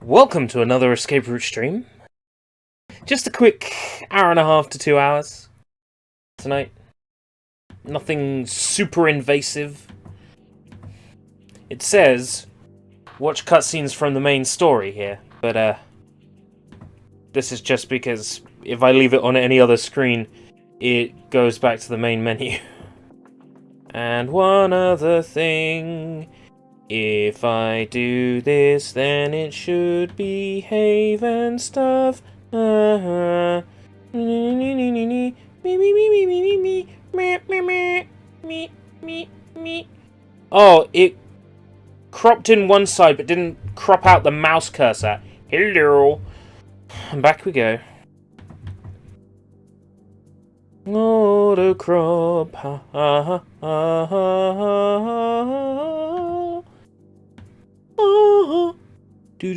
Welcome to another escape route stream. Just a quick hour and a half to 2 hours tonight. Nothing super invasive. It says, watch cutscenes from the main story here, but this is just because if I leave it on any other screen, it goes back to the main menu. And one other thing, if I do this, then it should behave and stuff. Oh, it cropped in one side but didn't crop out the mouse cursor. Hello. And back we go. Auto crop. Ha ha ha ha ha. Oh. The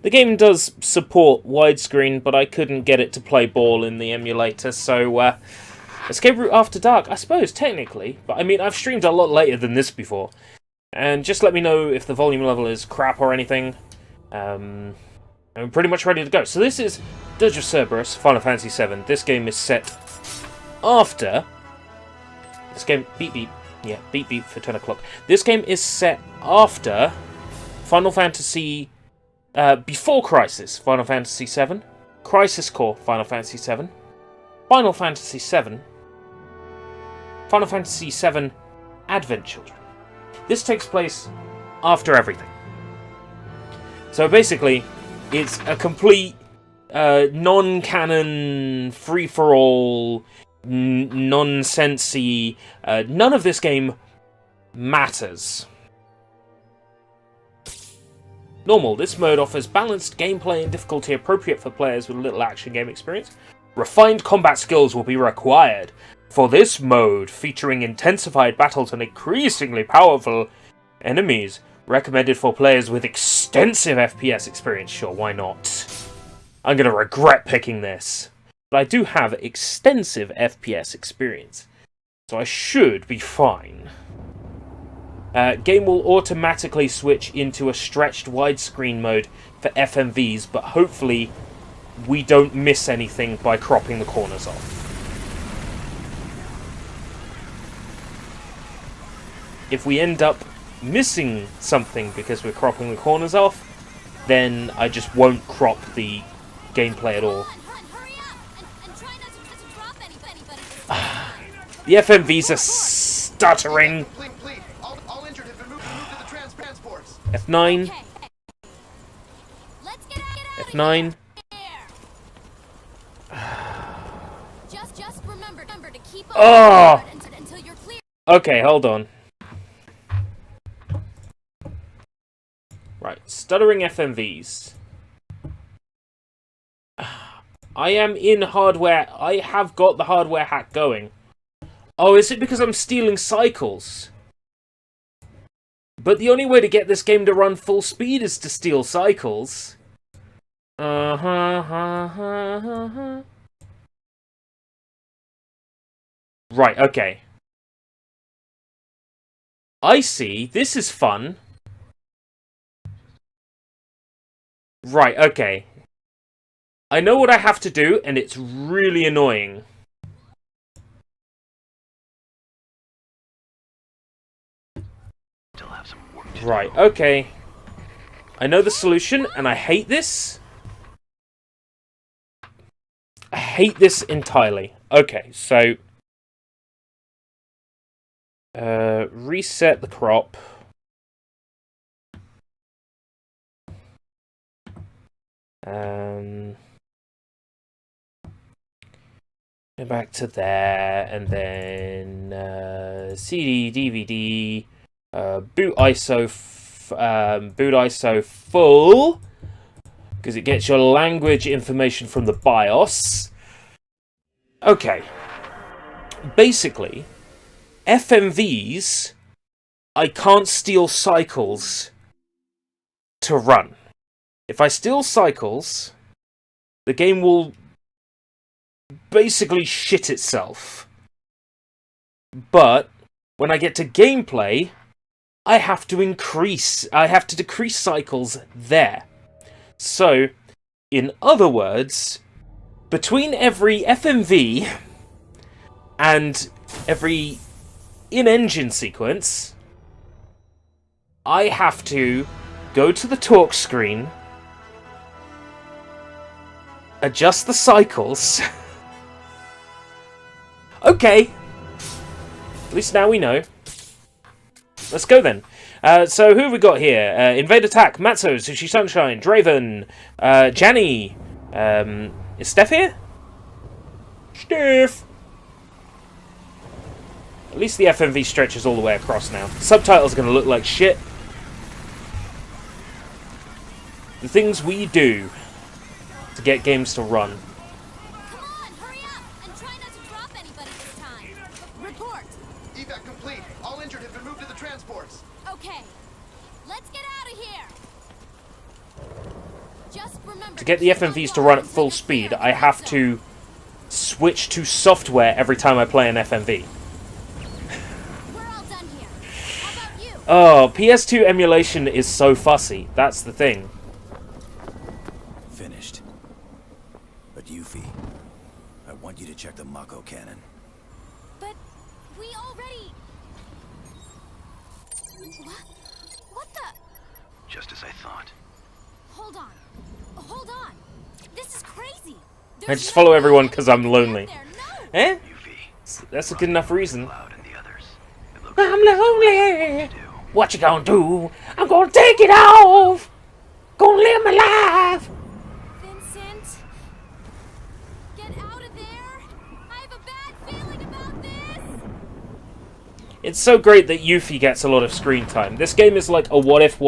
game does support widescreen, but I couldn't get it to play ball in the emulator, so Escape Route After Dark, I suppose, technically. But I mean, I've streamed a lot later than this before. And just let me know if the volume level is crap or anything. I'm pretty much ready to go. So this is Dirge of Cerberus, Final Fantasy VII. This game is set after... This game... Beep beep. Yeah, beep beep for 10 o'clock. This game is set after Final Fantasy... before Crisis, Final Fantasy VII. Crisis Core, Final Fantasy VII. Final Fantasy VII. Final Fantasy VII Advent Children. This takes place after everything. So basically, it's a complete non-canon, free-for-all, nonsensy. None of this game matters. Normal. This mode offers balanced gameplay and difficulty appropriate for players with little action game experience. Refined combat skills will be required for this mode, featuring intensified battles and increasingly powerful enemies. Recommended for players with extensive FPS experience. Sure, why not? I'm going to regret picking this. But I do have extensive FPS experience, so I should be fine. Game will automatically switch into a stretched widescreen mode for FMVs, but hopefully we don't miss anything by cropping the corners off. If we end up missing something because we're cropping the corners off, then I just won't crop the gameplay at all. The FMVs are stuttering. F9. F9. Oh! Okay, hold on. Right, stuttering FMVs. I am in hardware. I have got the hardware hack going. Oh, is it because I'm stealing cycles? But the only way to get this game to run full speed is to steal cycles. Right, okay. I see. This is fun. Right, okay. I know what I have to do, and it's really annoying. Right, okay. I know the solution, and I hate this. I hate this entirely. Okay, so... reset the crop. Go back to there, and then CD, DVD, boot ISO, boot ISO full, because it gets your language information from the BIOS. Okay. Basically, FMVs, I can't steal cycles to run. If I steal cycles, the game will basically shit itself. But when I get to gameplay, I have to decrease cycles there. So, in other words, between every FMV and every in-engine sequence, I have to go to the talk screen, adjust the cycles. Okay. At least now we know. Let's go then. So who have we got here? Invade Attack, Matzo, Sushi Sunshine, Draven, Janny. Is Steph here? Steph! At least the FMV stretches all the way across now. The subtitles are going to look like shit. The things we do to get games to run. Come on, hurry up, and try not to drop anybody this time. Report. Evac complete. All injured have been moved to the transports. Okay, let's get out of here. Just remember To get the FMVs to run at full speed, I have to switch to software every time I play an FMV. We're all done here. How about you? Oh, PS2 emulation is so fussy. That's the thing. Finished. But Yuffie, I want you to check the Mako cannon. But we already... What the... Just as I thought. Hold on. Hold on. This is crazy. I just follow everyone because I'm lonely. No. Eh? Yuffie, That's a good enough reason. Cloud and the others. It looks I'm like lonely. do. What you gonna do? I'm gonna take it off. Gonna live my life. Vincent, get out of there. I have a bad feeling about this. It's so great that Yuffie gets a lot of screen time. This game is like a what if.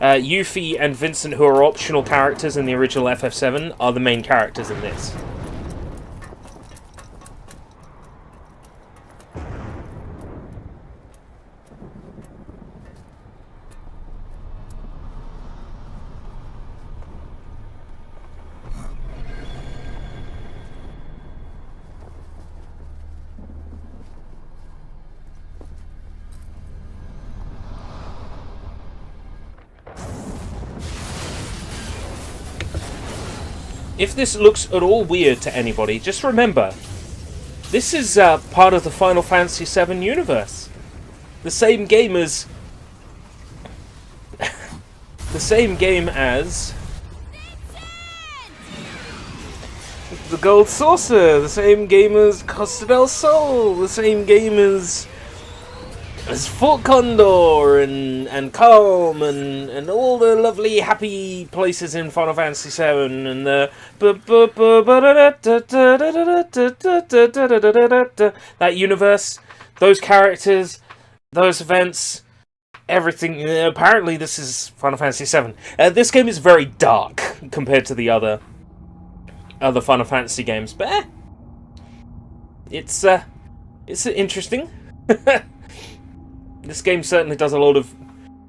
Yuffie and Vincent, who are optional characters in the original FF7, are the main characters in this. If this looks at all weird to anybody, just remember, this is part of the Final Fantasy VII universe. The same game as... the same game as... the Gold Saucer, the same game as Costa del Sol, the same game as Fort Condor and Calm and all the lovely happy places in Final Fantasy VII and the that universe, those characters, those events, everything. Apparently, this is Final Fantasy VII. This game is very dark compared to the other Final Fantasy games, but it's interesting. This game certainly does a lot of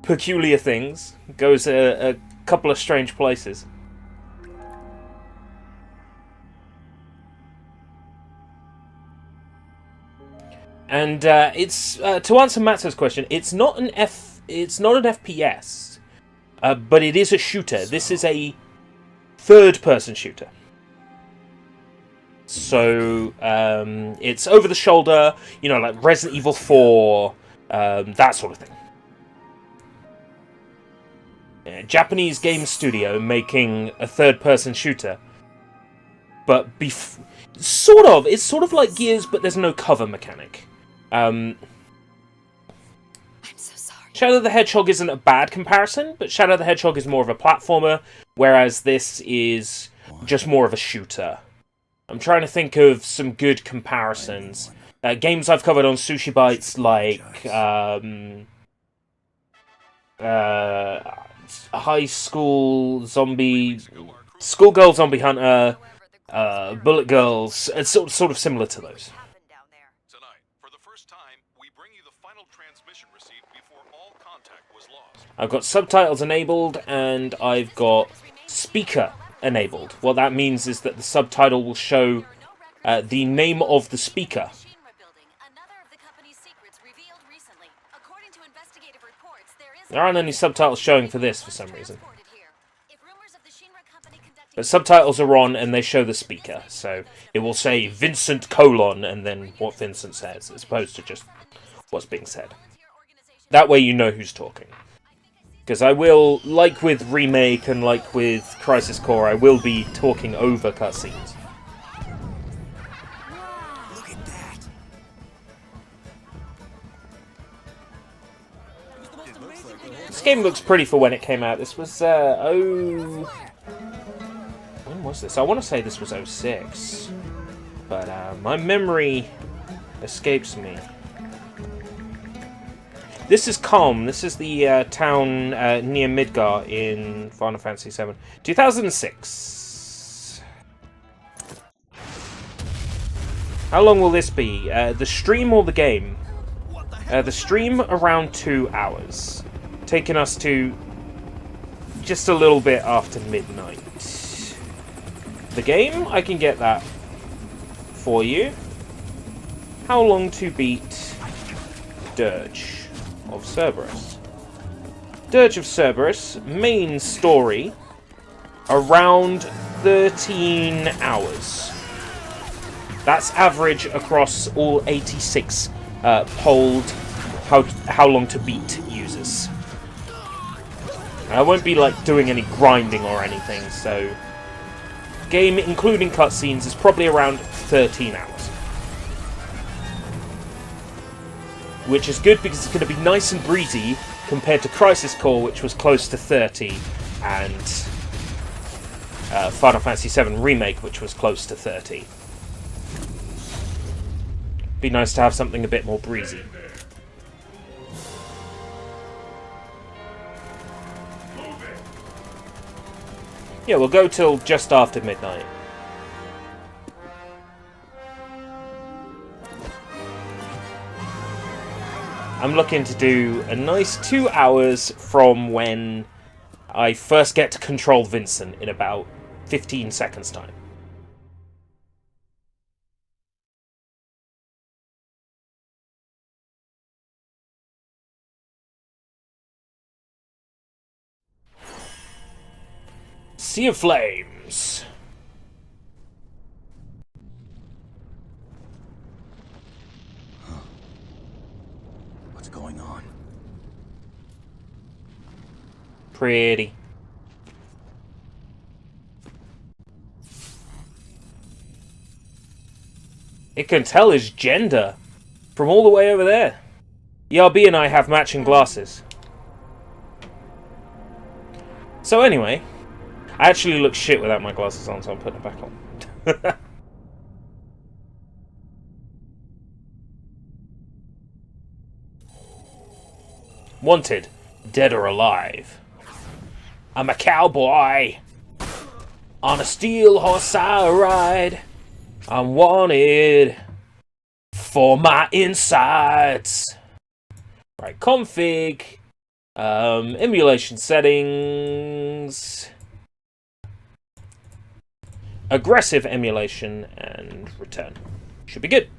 peculiar things. Goes a couple of strange places. And it's to answer Matzo's question, it's not an FPS, but it is a shooter. This is a third-person shooter. So it's over the shoulder, you know, like Resident Evil 4. That sort of thing. Japanese game studio making a third-person shooter, but it's sort of like Gears, but there's no cover mechanic. I'm so sorry. Shadow the Hedgehog isn't a bad comparison, but Shadow the Hedgehog is more of a platformer, whereas this is just more of a shooter. I'm trying to think of some good comparisons. Games I've covered on Sushi Bites, like High School Zombie, Schoolgirl Zombie Hunter, Bullet Girls. It's sort of similar to those. Tonight, for the first time, we bring you the final transmission receipt before all contact was lost. I've got subtitles enabled and I've got speaker enabled. What that means is that the subtitle will show the name of the speaker. According to investigative reports, There aren't any subtitles showing for this for some reason. If rumors of the Shinra company conducting But subtitles are on and they show the speaker, so it will say Vincent : and then what Vincent says, as opposed to just what's being said. volunteer organizations That way you know who's talking. Because I will, like with Remake and like with Crisis Core, I will be talking over cutscenes. Look at that. This game looks pretty for when it came out. This was, when was this? I want to say this was 06. But, my memory escapes me. This is Calm. This is the town near Midgar in Final Fantasy VII. 2006. How long will this be? The stream or the game? The stream around 2 hours. Taking us to just a little bit after midnight. The game, I can get that for you. How long to beat Dirge of Cerberus? Dirge of Cerberus, main story, around 13 hours. That's average across all 86 polled how long to beat users. I won't be like doing any grinding or anything, so game including cutscenes is probably around 13 hours. Which is good because it's going to be nice and breezy compared to Crisis Core, which was close to 30, and Final Fantasy VII Remake, which was close to 30. Be nice to have something a bit more breezy. Yeah, we'll go till just after midnight. I'm looking to do a nice 2 hours from when I first get to control Vincent in about 15 seconds time. Sea of Flames. What's going on? Pretty. It can tell his gender from all the way over there. ERB and I have matching glasses. So anyway, I actually look shit without my glasses on, so I'm putting it back on. Wanted, dead or alive. I'm a cowboy. On a steel horse I ride. I'm wanted for my insides. Right, config. Emulation settings. Aggressive emulation and return. Should be good.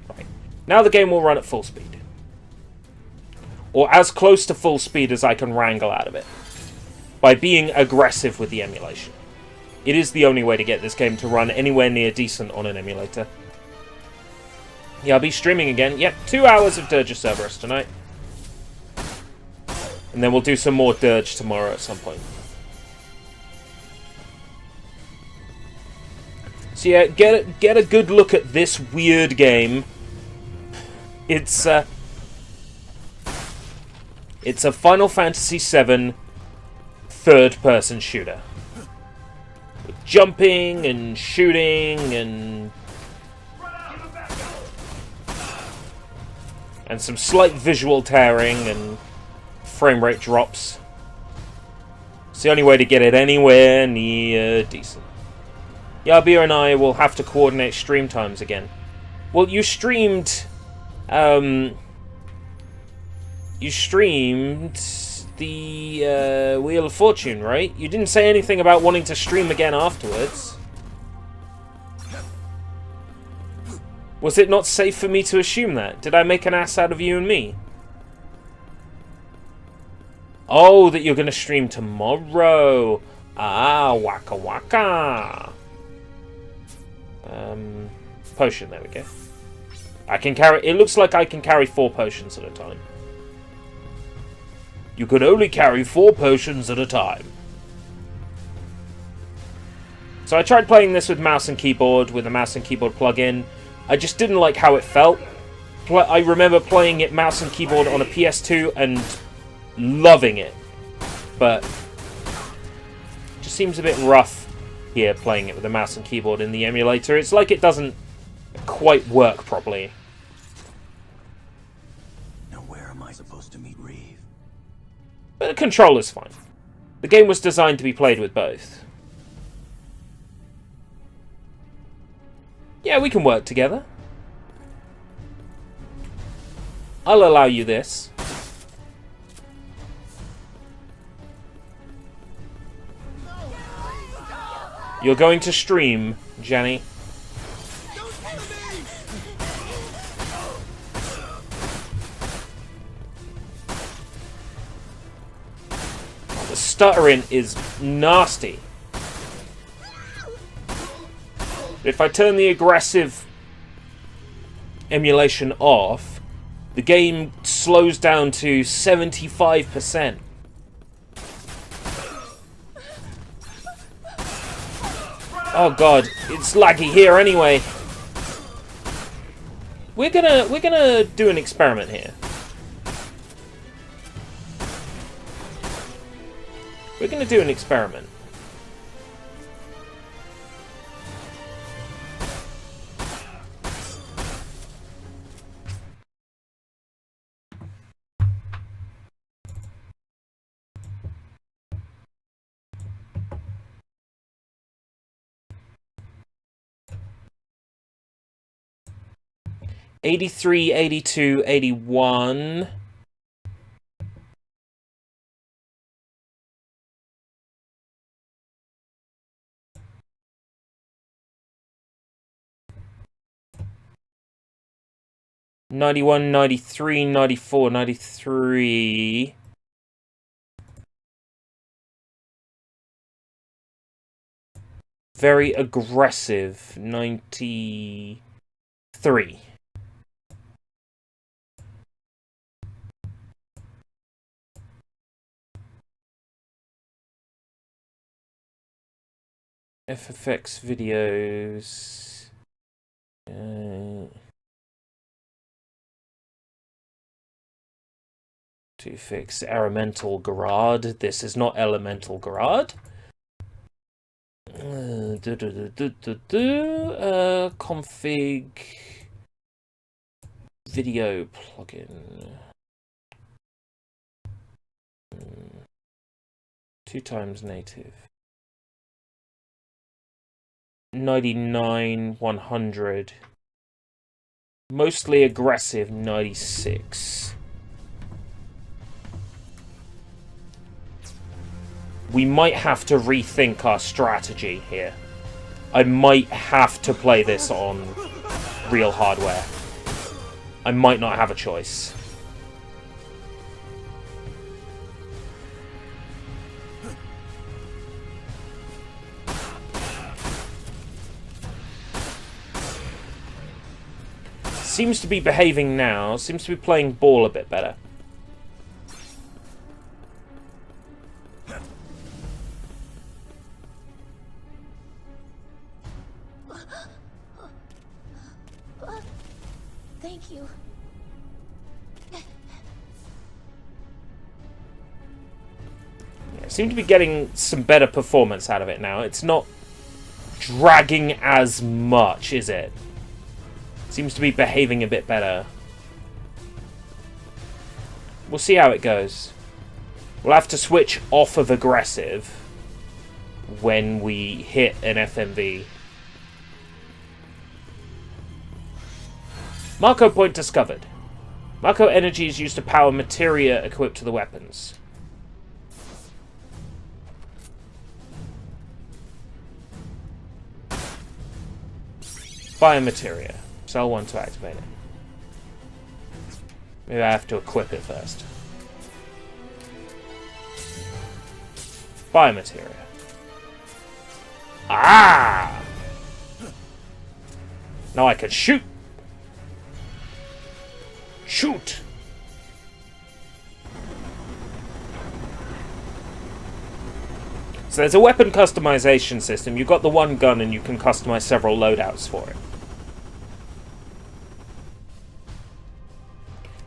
Right. Now the game will run at full speed. Or as close to full speed as I can wrangle out of it. By being aggressive with the emulation. It is the only way to get this game to run anywhere near decent on an emulator. Yeah, I'll be streaming again. Yep, 2 hours of Dirge of Cerberus tonight. And then we'll do some more Dirge tomorrow at some point. So yeah, get a good look at this weird game. It's a Final Fantasy VII third-person shooter. With jumping and shooting and some slight visual tearing and frame rate drops. It's the only way to get it anywhere near decent. Yabir and I will have to coordinate stream times again. Well, you streamed the Wheel of Fortune, right? You didn't say anything about wanting to stream again afterwards. Was it not safe for me to assume that? Did I make an ass out of you and me? Oh, that you're going to stream tomorrow. Ah, waka waka. Potion, there we go. I can carry... It looks like I can carry 4 potions at a time. You could only carry 4 potions at a time. So I tried playing this with mouse and keyboard, with a mouse and keyboard plug-in. I just didn't like how it felt. I remember playing it mouse and keyboard on a PS2 and loving it. But it just seems a bit rough here playing it with a mouse and keyboard in the emulator. It's like it doesn't quite work properly. Now where am I supposed to meet Reeve? But the controller's fine. The game was designed to be played with both. Yeah, we can work together. I'll allow you this. You're going to stream, Jenny. The stuttering is nasty. If I turn the aggressive emulation off, the game slows down to 75%. Oh god, it's laggy here anyway. We're gonna do an experiment here. We're gonna do an experiment. '83, '82, '81. '91, '93, '94, '93. Very aggressive. '93. FFX videos. To fix Elemental Garad. This is not Elemental Garad. Config video plugin. 2 times native. 99, 100. Mostly aggressive, 96. We might have to rethink our strategy here. I might have to play this on real hardware. I might not have a choice. Seems to be behaving now. Seems to be playing ball a bit better. Thank you. Yeah, seem to be getting some better performance out of it now. It's not dragging as much, is it? Seems to be behaving a bit better. We'll see how it goes. We'll have to switch off of aggressive when we hit an FMV. Marco point discovered. Marco energy is used to power materia equipped to the weapons. Biomateria. Press L1 to activate it. Maybe I have to equip it first. Biomateria. Ah! Now I can shoot! Shoot! So there's a weapon customization system. You've got the one gun and you can customize several loadouts for it.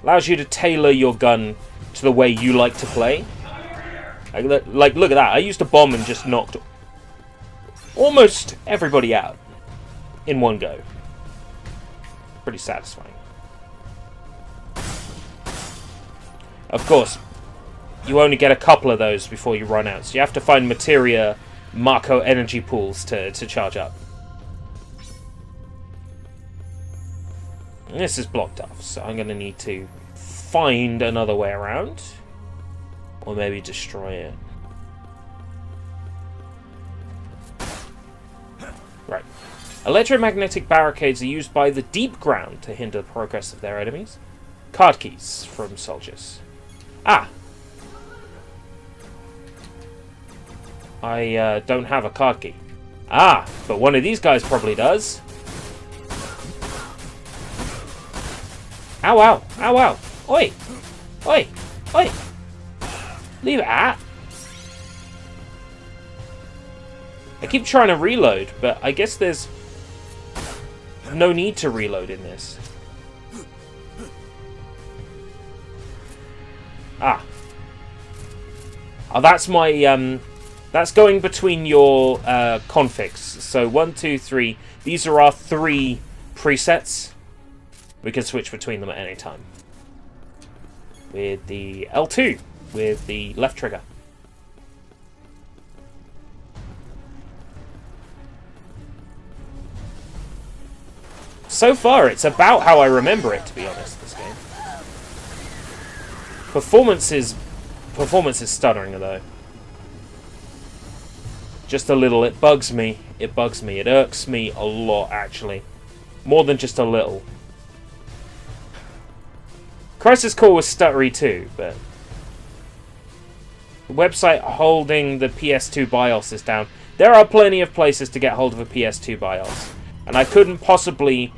Allows you to tailor your gun to the way you like to play. Like, look at that. I used a bomb and just knocked almost everybody out in one go. Pretty satisfying. Of course, you only get a couple of those before you run out, so you have to find materia Marco energy pools to charge up. And this is blocked off, so I'm going to need to find another way around. Or maybe destroy it. Right. Electromagnetic barricades are used by the deep ground to hinder the progress of their enemies. Card keys from soldiers. Ah! I don't have a card key. Ah! But one of these guys probably does. Ow, ow! Ow, ow! Oi! Oi! Oi! Leave it at. I keep trying to reload, but I guess there's no need to reload in this. Ah. Oh, that's my, that's going between your configs. So 1, 2, 3. These are our 3 presets. We can switch between them at any time. With the L2. With the left trigger. So far, it's about how I remember it, to be honest, this game. Performance is stuttering, though. Just a little. It bugs me. It bugs me. It irks me a lot, actually. More than just a little. Crisis Core was stuttery too, but... The website holding the PS2 BIOS is down. There are plenty of places to get hold of a PS2 BIOS. And I couldn't possibly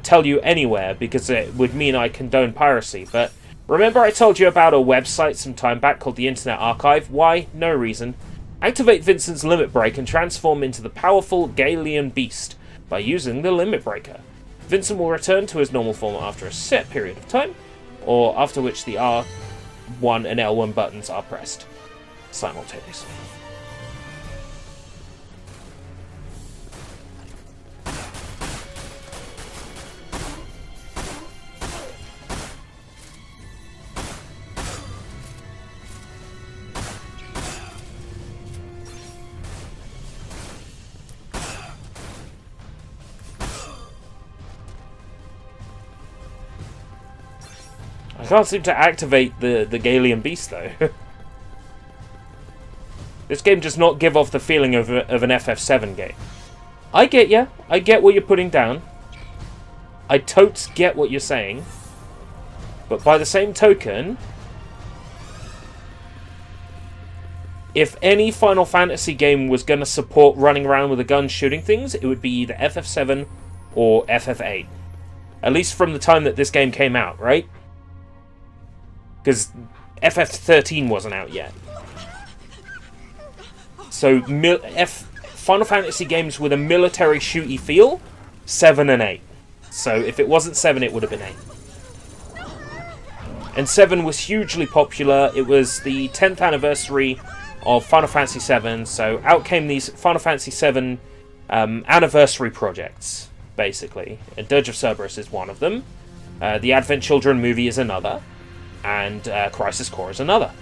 tell you anywhere because it would mean I condone piracy. But remember I told you about a website some time back called the Internet Archive? Why? No reason. Activate Vincent's limit break and transform into the powerful Galilean beast by using the limit breaker. Vincent will return to his normal form after a set period of time, or after which the R1 and L1 buttons are pressed simultaneously. I can't seem to activate the Galilean Beast, though. This game does not give off the feeling of an FF7 game. I get ya. I get what you're putting down. I totes get what you're saying. But by the same token, if any Final Fantasy game was going to support running around with a gun shooting things, it would be either FF7 or FF8. At least from the time that this game came out, right? Because FF13 wasn't out yet. So, Final Fantasy games with a military shooty feel, 7 and 8. So, if it wasn't 7, it would have been 8. And 7 was hugely popular. It was the 10th anniversary of Final Fantasy VII, so out came these Final Fantasy VII anniversary projects, basically. And Dirge of Cerberus is one of them. The Advent Children movie is another. And Crisis Core is another.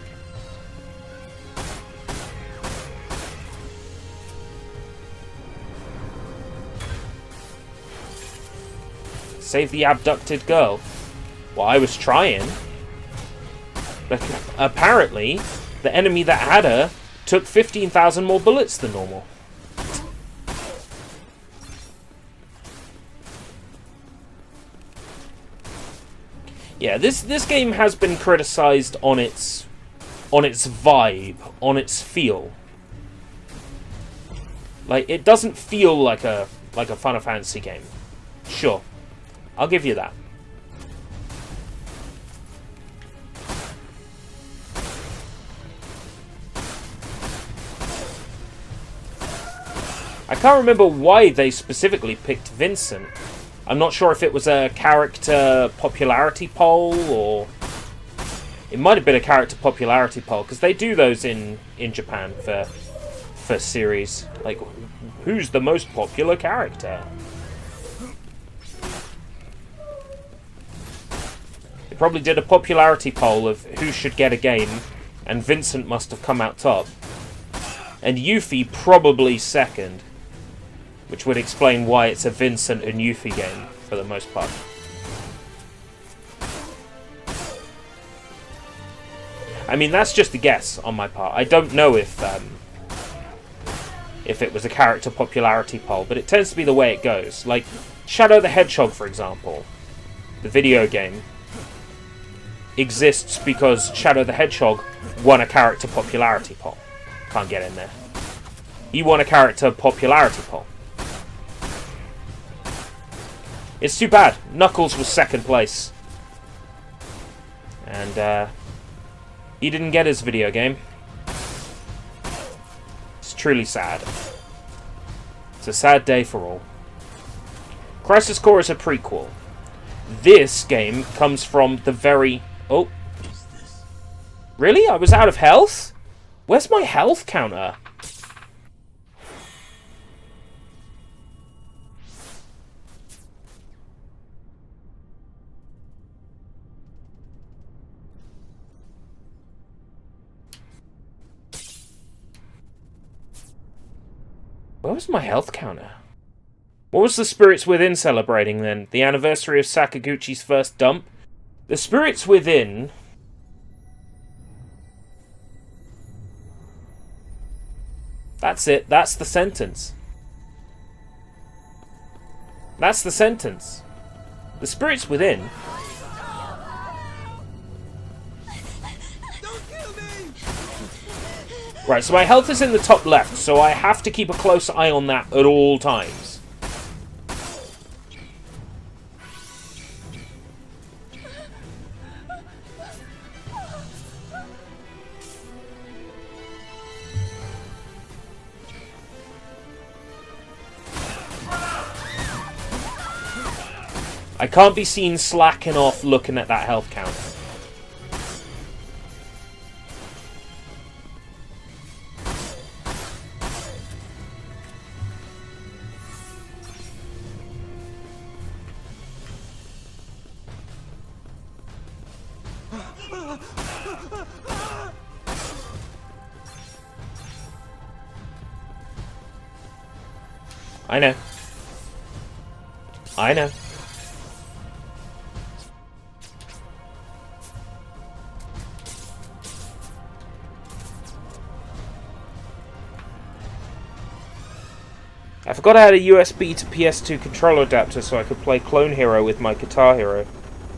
Save the abducted girl. Well, I was trying. But apparently, the enemy that had her took 15,000 more bullets than normal. Yeah, this game has been criticized on its vibe, on its feel. Like, it doesn't feel like a Final Fantasy game. Sure, I'll give you that. I can't remember why they specifically picked Vincent. I'm not sure if it was a character popularity poll, or... It might have been a character popularity poll, because they do those in Japan for series. Like, who's the most popular character? They probably did a popularity poll of who should get a game, and Vincent must have come out top. And Yuffie probably second. Which would explain why it's a Vincent and Yuffie game, for the most part. I mean, that's just a guess on my part. I don't know if it was a character popularity poll, but it tends to be the way it goes. Like, Shadow the Hedgehog, for example, the video game, exists because Shadow the Hedgehog won a character popularity poll. Can't get in there. He won a character popularity poll. It's too bad. Knuckles was second place. And, he didn't get his video game. It's truly sad. It's a sad day for all. Crisis Core is a prequel. This game comes from the very... Oh. Really? I was out of health? Where's my health counter? Where was my health counter? What was the Spirits Within celebrating then? The anniversary of Sakaguchi's first dump? The Spirits Within... That's it. That's the sentence. That's the sentence. The Spirits Within... Right, so my health is in the top left, so I have to keep a close eye on that at all times. I can't be seen slacking off looking at that health counter. I know. I know. I forgot I had a USB to PS2 controller adapter so I could play Clone Hero with my Guitar Hero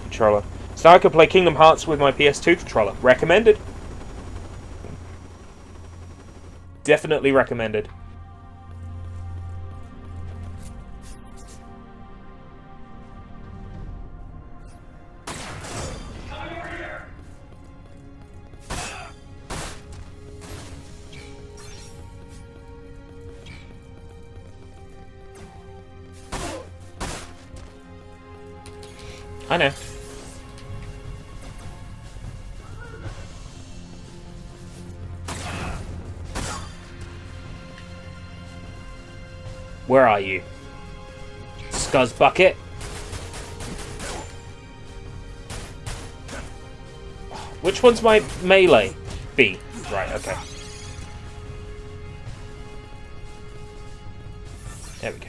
controller. So now I can play Kingdom Hearts with my PS2 controller. Recommended. Definitely recommended. I know. Where are you? Scuzz bucket? Which one's my melee? B. Right, okay. There we go.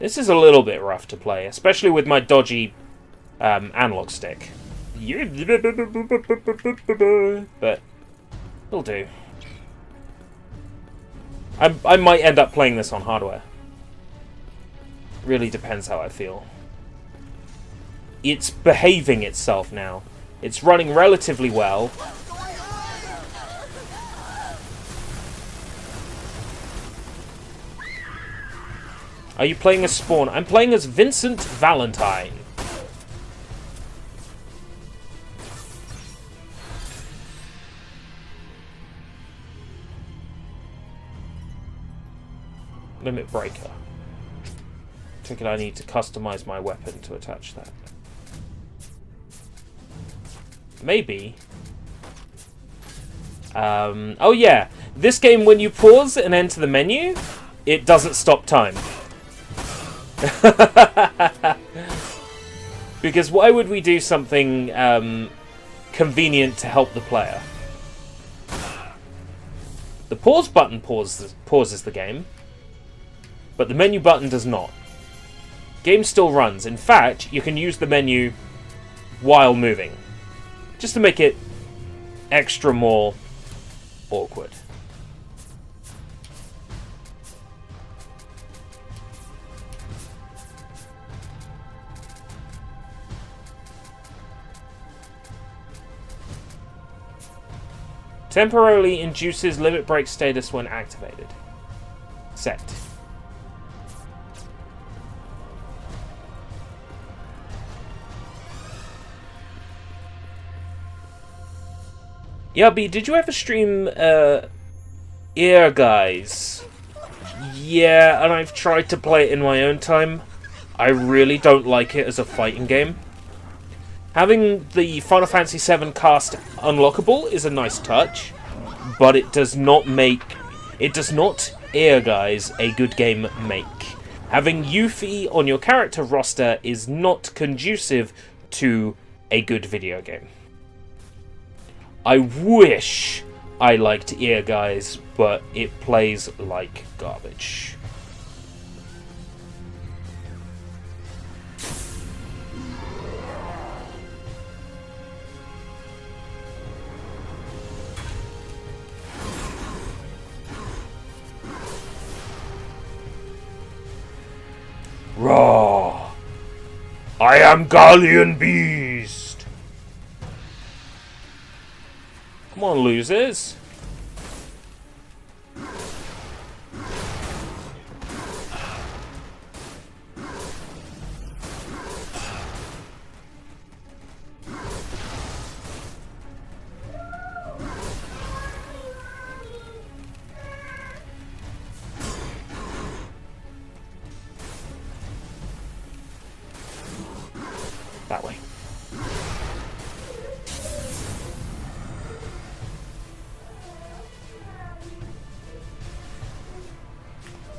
This is a little bit rough to play, especially with my dodgy analog stick. But it'll do. I might end up playing this on hardware. Really depends how I feel. It's behaving itself now. It's running relatively well. Are you playing as Spawn? I'm playing as Vincent Valentine. Limit breaker. Take it I need to customize my weapon to attach that. Maybe. Oh yeah, this game when you pause and enter the menu, it doesn't stop time. Because why would we do something convenient to help the player? The pause button pauses the game, but the menu button does not. Game still runs. In fact, you can use the menu while moving, just to make it extra more awkward. Temporarily induces limit break status when activated. Set. Yeah, B, did you ever stream Ear Guys? Yeah, and I've tried to play it in my own time. I really don't like it as a fighting game. Having the Final Fantasy VII cast unlockable is a nice touch, but it does not Ear Guys a good game make. Having Yuffie on your character roster is not conducive to a good video game. I wish I liked Ear Guys, but it plays like garbage. Raw! I am Galleon Beast! Come on, losers. That way.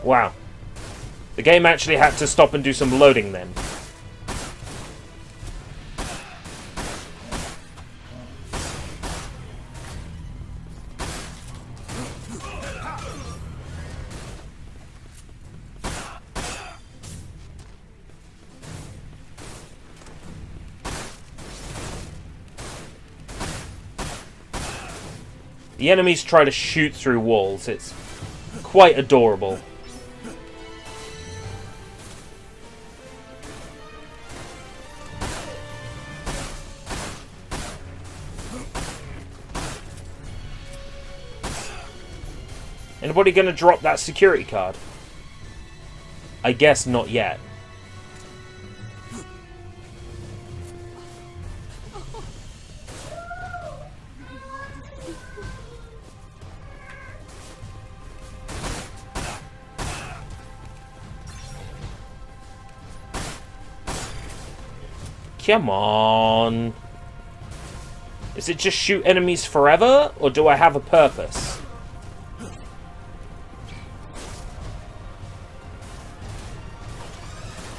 Wow. The game actually had to stop and do some loading then. The enemies try to shoot through walls. It's quite adorable. Anybody gonna drop that security card? I guess not yet. Come on. Is it just shoot enemies forever, or do I have a purpose?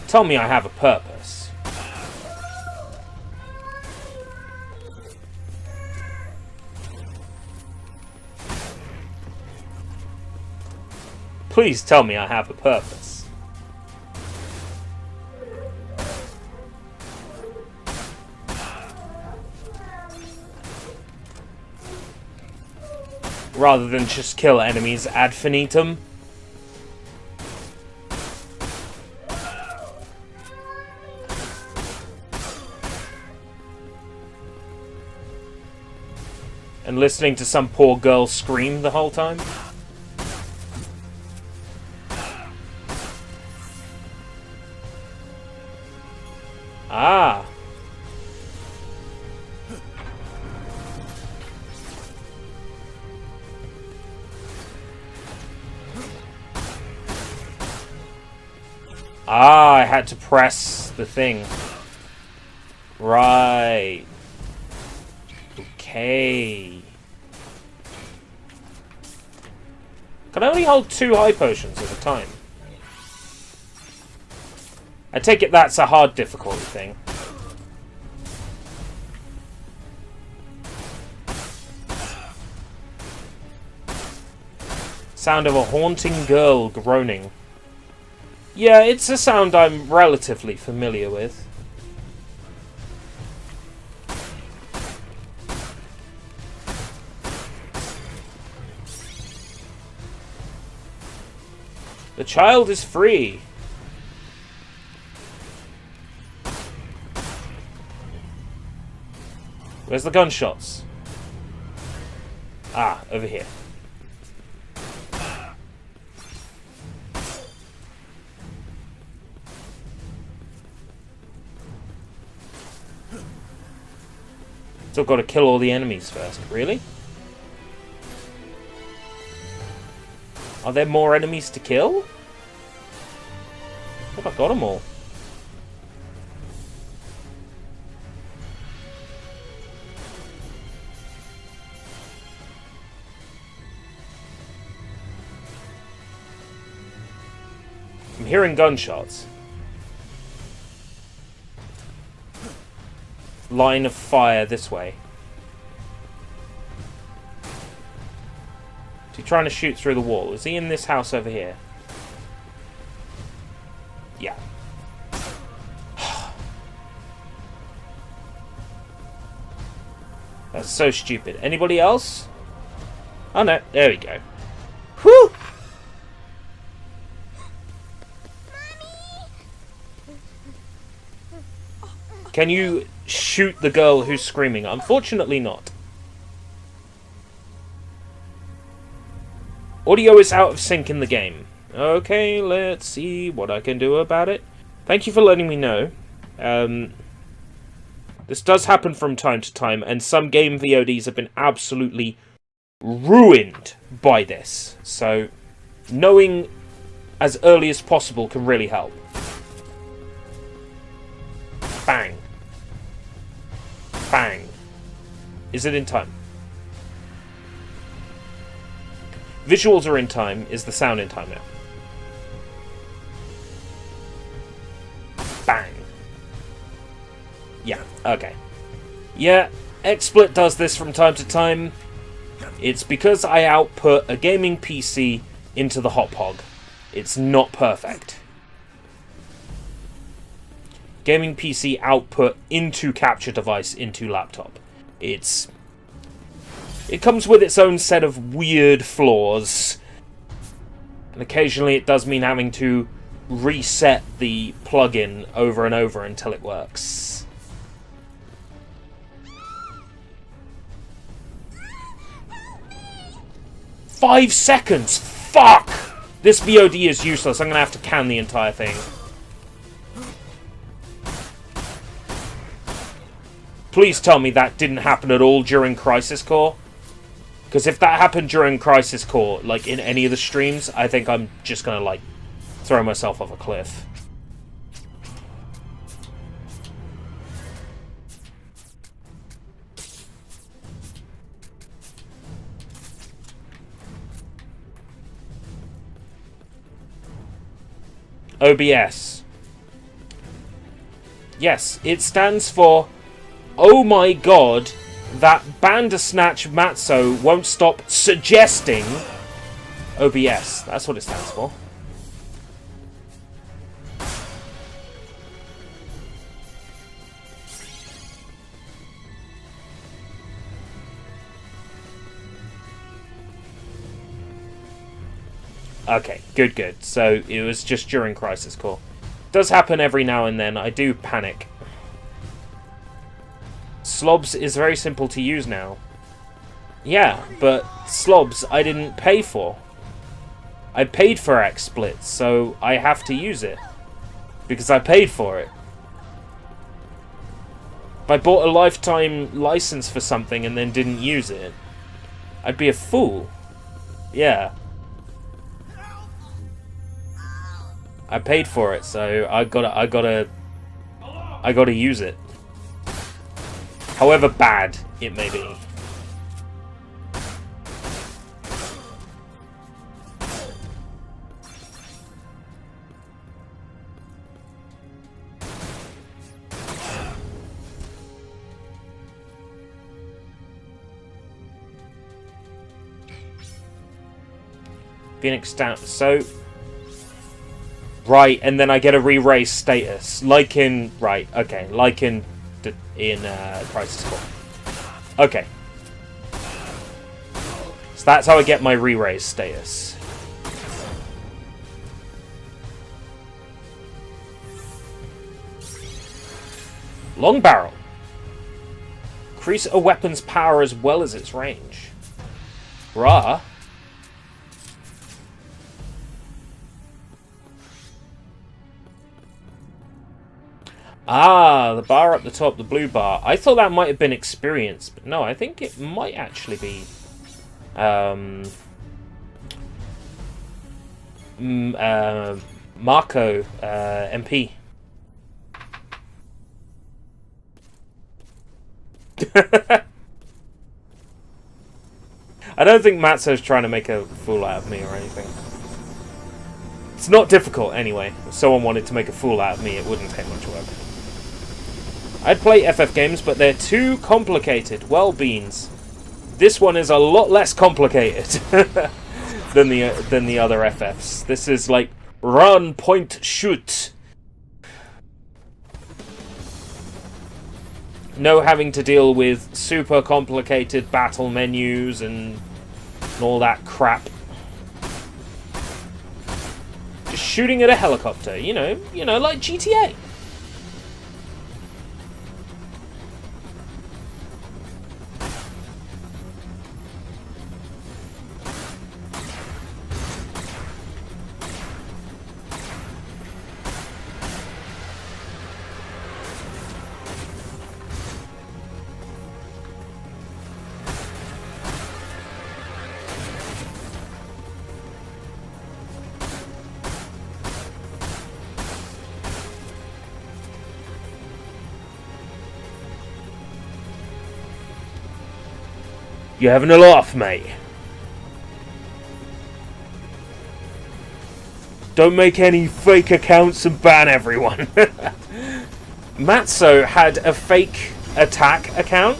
Tell me I have a purpose. Please tell me I have a purpose. Rather than just kill enemies ad infinitum. And listening to some poor girl scream the whole time. Ah. Ah, I had to press the thing. Right. Okay. Can I only hold 2 high potions at a time? I take it that's a hard difficulty thing. Sound of a haunting girl groaning. Yeah, it's a sound I'm relatively familiar with. The child is free. Where's the gunshots? Ah, over here. Still got to kill all the enemies first. Really? Are there more enemies to kill? I think I got them all. I'm hearing gunshots. Line of fire this way. Is he trying to shoot through the wall? Is he in this house over here? Yeah. That's so stupid. Anybody else? Oh no, there we go. Whew! Can you shoot the girl who's screaming? Unfortunately not. Audio is out of sync in the game. Okay, let's see what I can do about it. Thank you for letting me know. This does happen from time to time, and some game VODs have been absolutely ruined by this. So, knowing as early as possible can really help. Bang. Bang. Is it in time? Visuals are in time. Is the sound in time now? Bang. Yeah, okay. Yeah, XSplit does this from time to time. It's because I output a gaming PC into the hop hog. It's not perfect. Gaming PC output into capture device into laptop. It comes with its own set of weird flaws. And occasionally it does mean having to reset the plugin over and over until it works. "5 seconds! Fuck! This VOD is useless. I'm gonna have to can the entire thing. Please tell me that didn't happen at all during Crisis Core. Because if that happened during Crisis Core, like in any of the streams, I think I'm just gonna, like, throw myself off a cliff. OBS. Yes, it stands for "Oh my god, that Bandersnatch Matzo won't stop suggesting OBS." That's what it stands for. Okay, good. So it was just during Crisis Core. Does happen every now and then. I do panic. Slobs is very simple to use now. Yeah, but slobs I didn't pay for. I paid for XSplits, so I have to use it. Because I paid for it. If I bought a lifetime license for something and then didn't use it, I'd be a fool. Yeah. I paid for it, so I gotta use it. However bad it may be. Phoenix down. So, right, and then I get a re-raise status, like in like in Crisis Core. Okay, so that's how I get my re-raise status. Long barrel. Increase a weapon's power as well as its range. Bruh. Ah, the bar up the top, the blue bar. I thought that might have been experience, but no, I think it might actually be Marco MP. I don't think Matzo's trying to make a fool out of me or anything. It's not difficult anyway. If someone wanted to make a fool out of me, it wouldn't take much work. I'd play FF games, but they're too complicated. Well, beans. This one is a lot less complicated than the other FFs. This is like run, point, shoot. No having to deal with super complicated battle menus and all that crap. Just shooting at a helicopter, you know, like GTA. You having a laugh, mate? Don't make any fake accounts and ban everyone. Matzo had a fake attack account.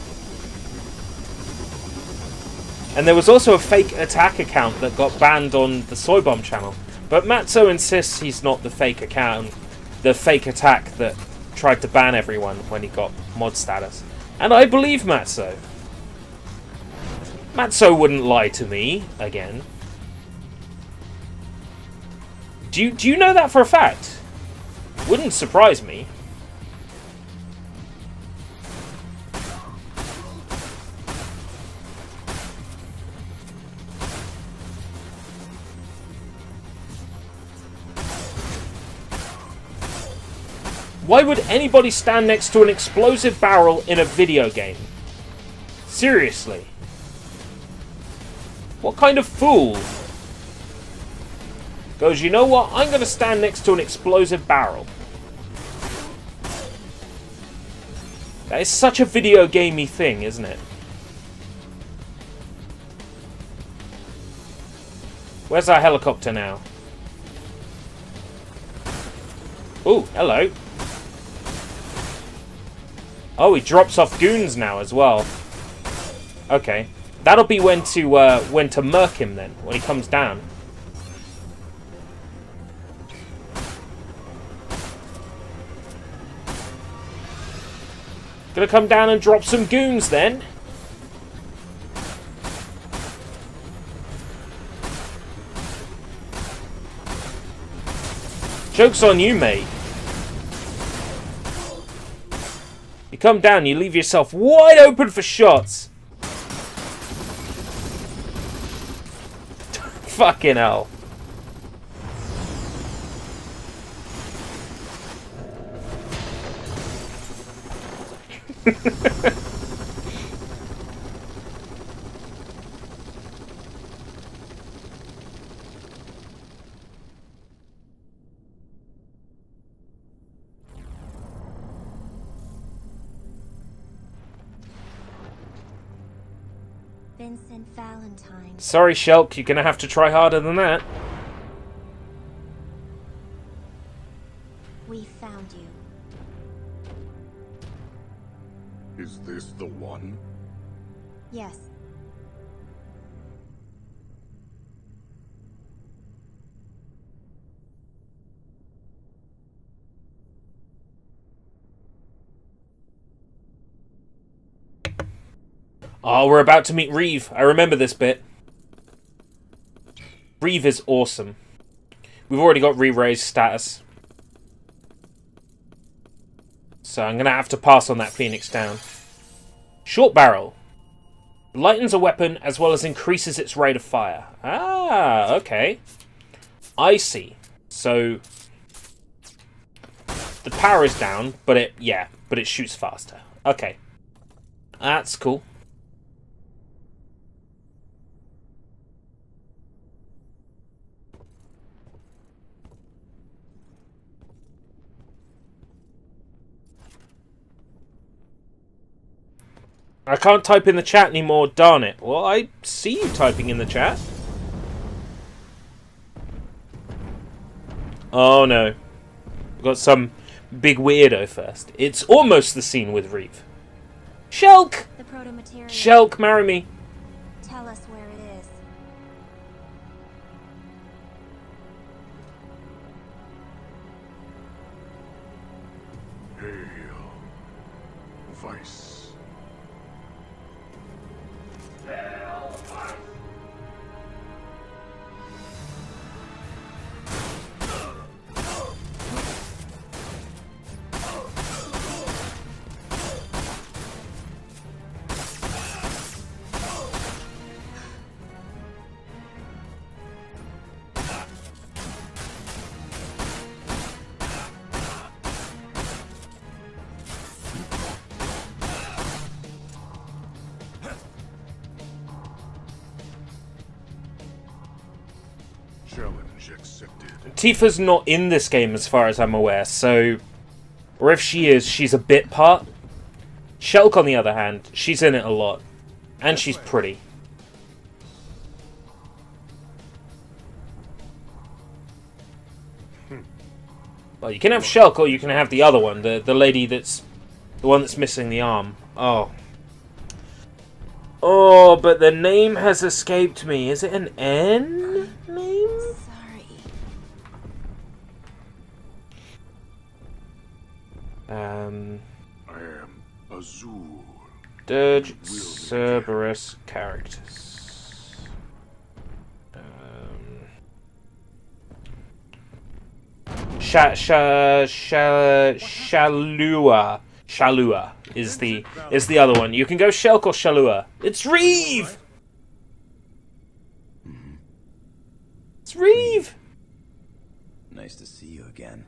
And there was also a fake attack account that got banned on the Soy Bomb channel. But Matzo insists he's not the fake account, the fake attack that tried to ban everyone when he got mod status. And I believe Matzo. Matzo wouldn't lie to me, again. Do you know that for a fact? Wouldn't surprise me. Why would anybody stand next to an explosive barrel in a video game? Seriously. What kind of fool goes, you know what, I'm going to stand next to an explosive barrel? That is such a video gamey thing, isn't it? Where's our helicopter now? Ooh, hello. Oh, he drops off goons now as well. Okay. That'll be when to murk him then, when he comes down. Gonna come down and drop some goons then. Joke's on you, mate. You come down, you leave yourself wide open for shots. Fucking hell. Vincent Valentine. Sorry, Shulk, you're gonna have to try harder than that. We found you. Is this the one? Yes. Oh, we're about to meet Reeve. I remember this bit. Reeve is awesome. We've already got re-raised status. So I'm going to have to pass on that Phoenix down. Short barrel. Lightens a weapon as well as increases its rate of fire. Ah, okay. I see. So the power is down, but it shoots faster. Okay. That's cool. I can't type in the chat anymore, darn it. Well, I see you typing in the chat. Oh no. We've got some big weirdo first. It's almost the scene with Reeve. Shulk! The proto-material. Shulk, marry me. Tell us where it is. Hail, Vice. Challenge accepted. Tifa's not in this game as far as I'm aware, so... Or if she is, she's a bit part. Shulk, on the other hand, she's in it a lot. And she's pretty. Well, you can have Shulk, or you can have the other one, the lady that's... The one that's missing the arm. Oh. Oh, but the name has escaped me. Is it an N name? Sorry. I am Azul. Dirge Cerberus characters. Shalua. Shalua is the other one. You can go Shulk or Shalua. It's Reeve! It's Reeve! Nice to see you again.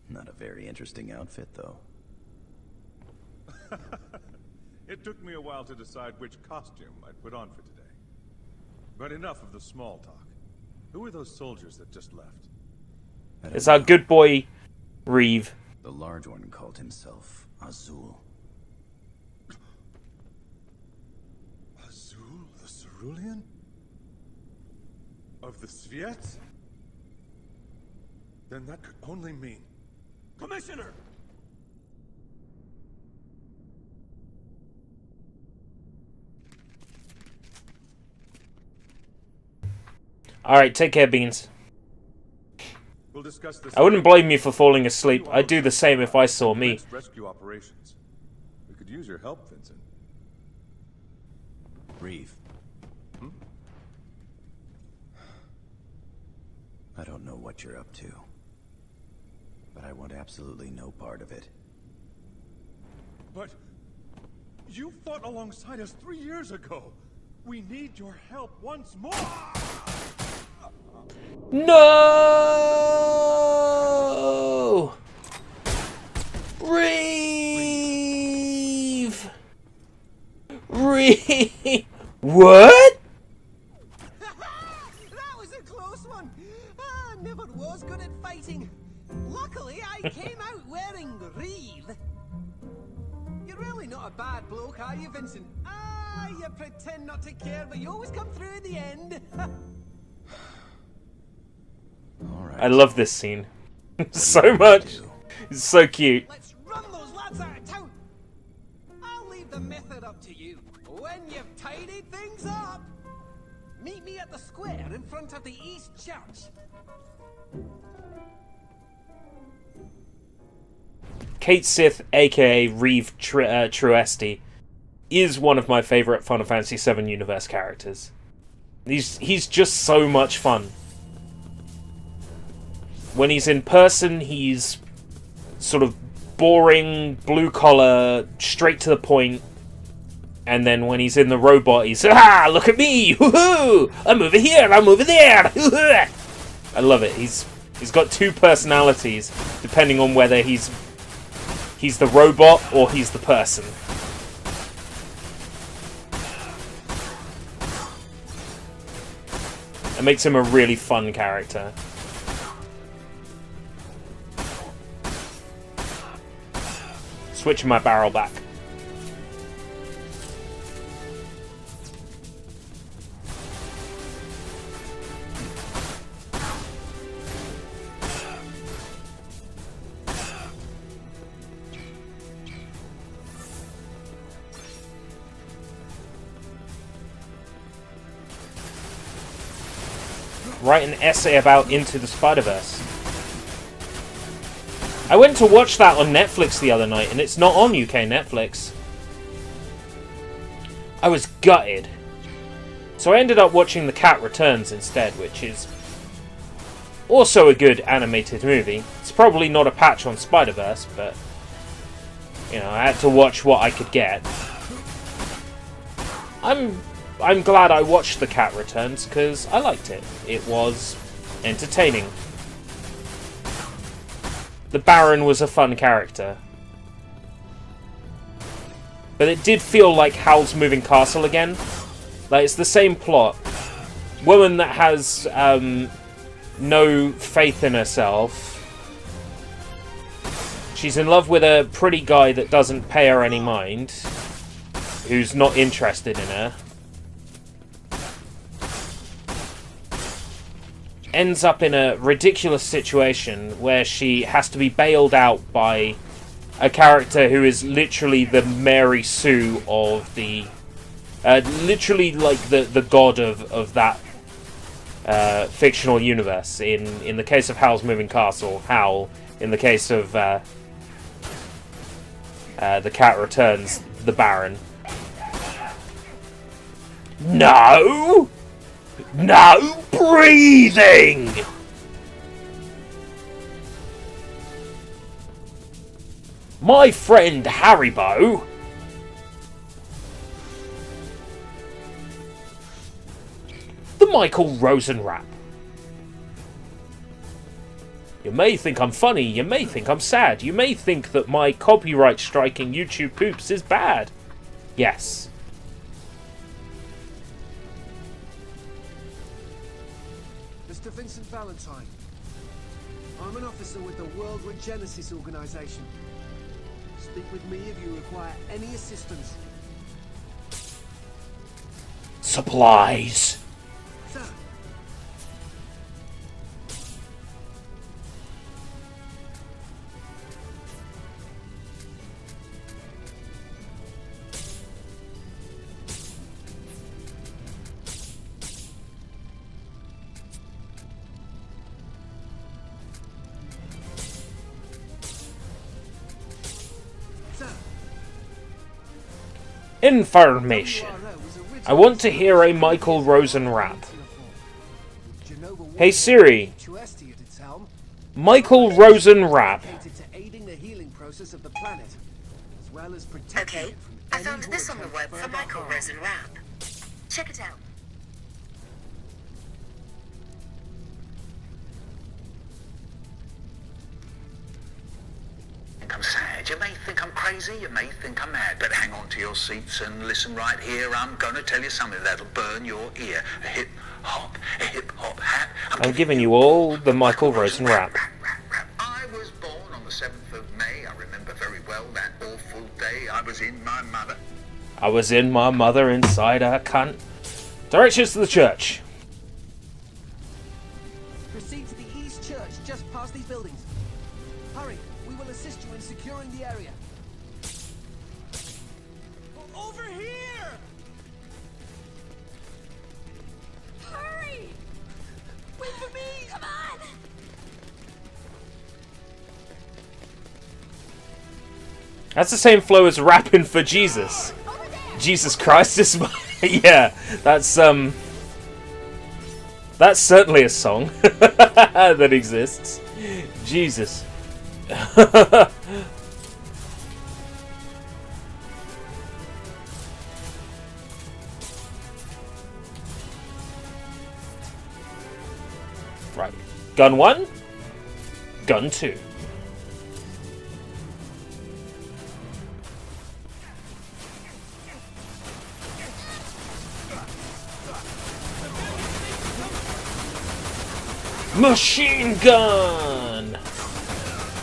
Not a very interesting outfit, though. It took me a while to decide which costume I'd put on for today. But enough of the small talk. Who are those soldiers that just left? It's our good boy, Reeve. The large one called himself Azul. Azul, the Cerulean? Of the Sviets? Then that could only mean... Commissioner! Alright, take care, Beans. We'll discuss this. I wouldn't blame you for falling asleep. I'd do the same if I saw me. Next rescue operations. We could use your help, Vincent. Reeve. I don't know what you're up to, but I want absolutely no part of it. But you fought alongside us 3 years ago. We need your help once more. No! Reeve! Reeve! What? That was a close one. Never was good at fighting. Luckily, I came out wearing Reeve. You're really not a bad bloke, are you, Vincent? You pretend not to care, but you always come through in the end. All right. I love this scene so much. It's so cute. Let's run those lads out of town. I'll leave the method up to you. When you've tidied things up, meet me at the square in front of the East Church. Kate Sith, aka Reeve Truesti, is one of my favourite Final Fantasy VII Universe characters. He's just so much fun. When he's in person, he's sort of boring, blue-collar, straight to the point. And then when he's in the robot, he's, look at me! Woohoo! I'm over here, I'm over there! I love it. He's got two personalities, depending on whether he's the robot or he's the person. It makes him a really fun character. Switching my barrel back. Write an essay about Into the Spider-Verse. I went to watch that on Netflix the other night, and it's not on UK Netflix. I was gutted. So I ended up watching The Cat Returns instead, which is also a good animated movie. It's probably not a patch on Spider-Verse, but you know, I had to watch what I could get. I'm glad I watched The Cat Returns because I liked it. It was entertaining. The Baron was a fun character. But it did feel like Howl's Moving Castle again. Like, it's the same plot. Woman that has no faith in herself. She's in love with a pretty guy that doesn't pay her any mind. Who's not interested in her. Ends up in a ridiculous situation where she has to be bailed out by a character who is literally the Mary Sue of the... literally like the god of that fictional universe. In the case of Howl's Moving Castle, Howl. In the case of The Cat Returns, the Baron. No! No breathing! My friend Haribo. The Michael Rosen rap. You may think I'm funny, you may think I'm sad, you may think that my copyright striking YouTube poops is bad. Yes. Mr. Vincent Valentine. I'm an officer with the World Regenesis Organization. Speak with me if you require any assistance. Supplies. Sir. Information. I want to hear a Michael Rosen rap. Hey Siri. Michael Rosen rap. Okay, I found this on the web for Michael Rosen rap. Check it out. You may think I'm crazy, you may think I'm mad, but hang on to your seats and listen right here. I'm gonna tell you something that'll burn your ear. A hip hop hat. I'm giving you all the Michael Rosen rap. I was born on the 7th of May. I remember very well that awful day. I was in my mother inside her cunt. Directions to the church. Proceed to the East Church, just past these buildings. Hurry, we will assist you in securing the area. Over here! Hurry! Wait for me! Come on! That's the same flow as rapping for Jesus. Jesus Christ is my... Yeah, that's certainly a song that exists. Jesus. Right. Gun 1. Gun 2. Machine gun!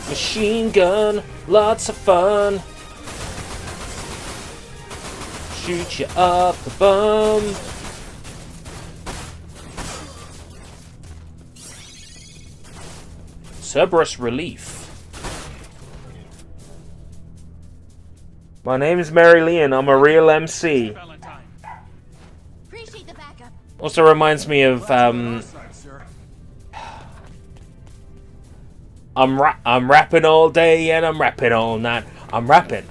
Machine gun, lots of fun. Shoot you up the bum. Cerberus relief. My name is Mary Lee and I'm a real MC. Appreciate the backup. Also reminds me of I'm rapping all day and I'm rapping all night. I'm rapping.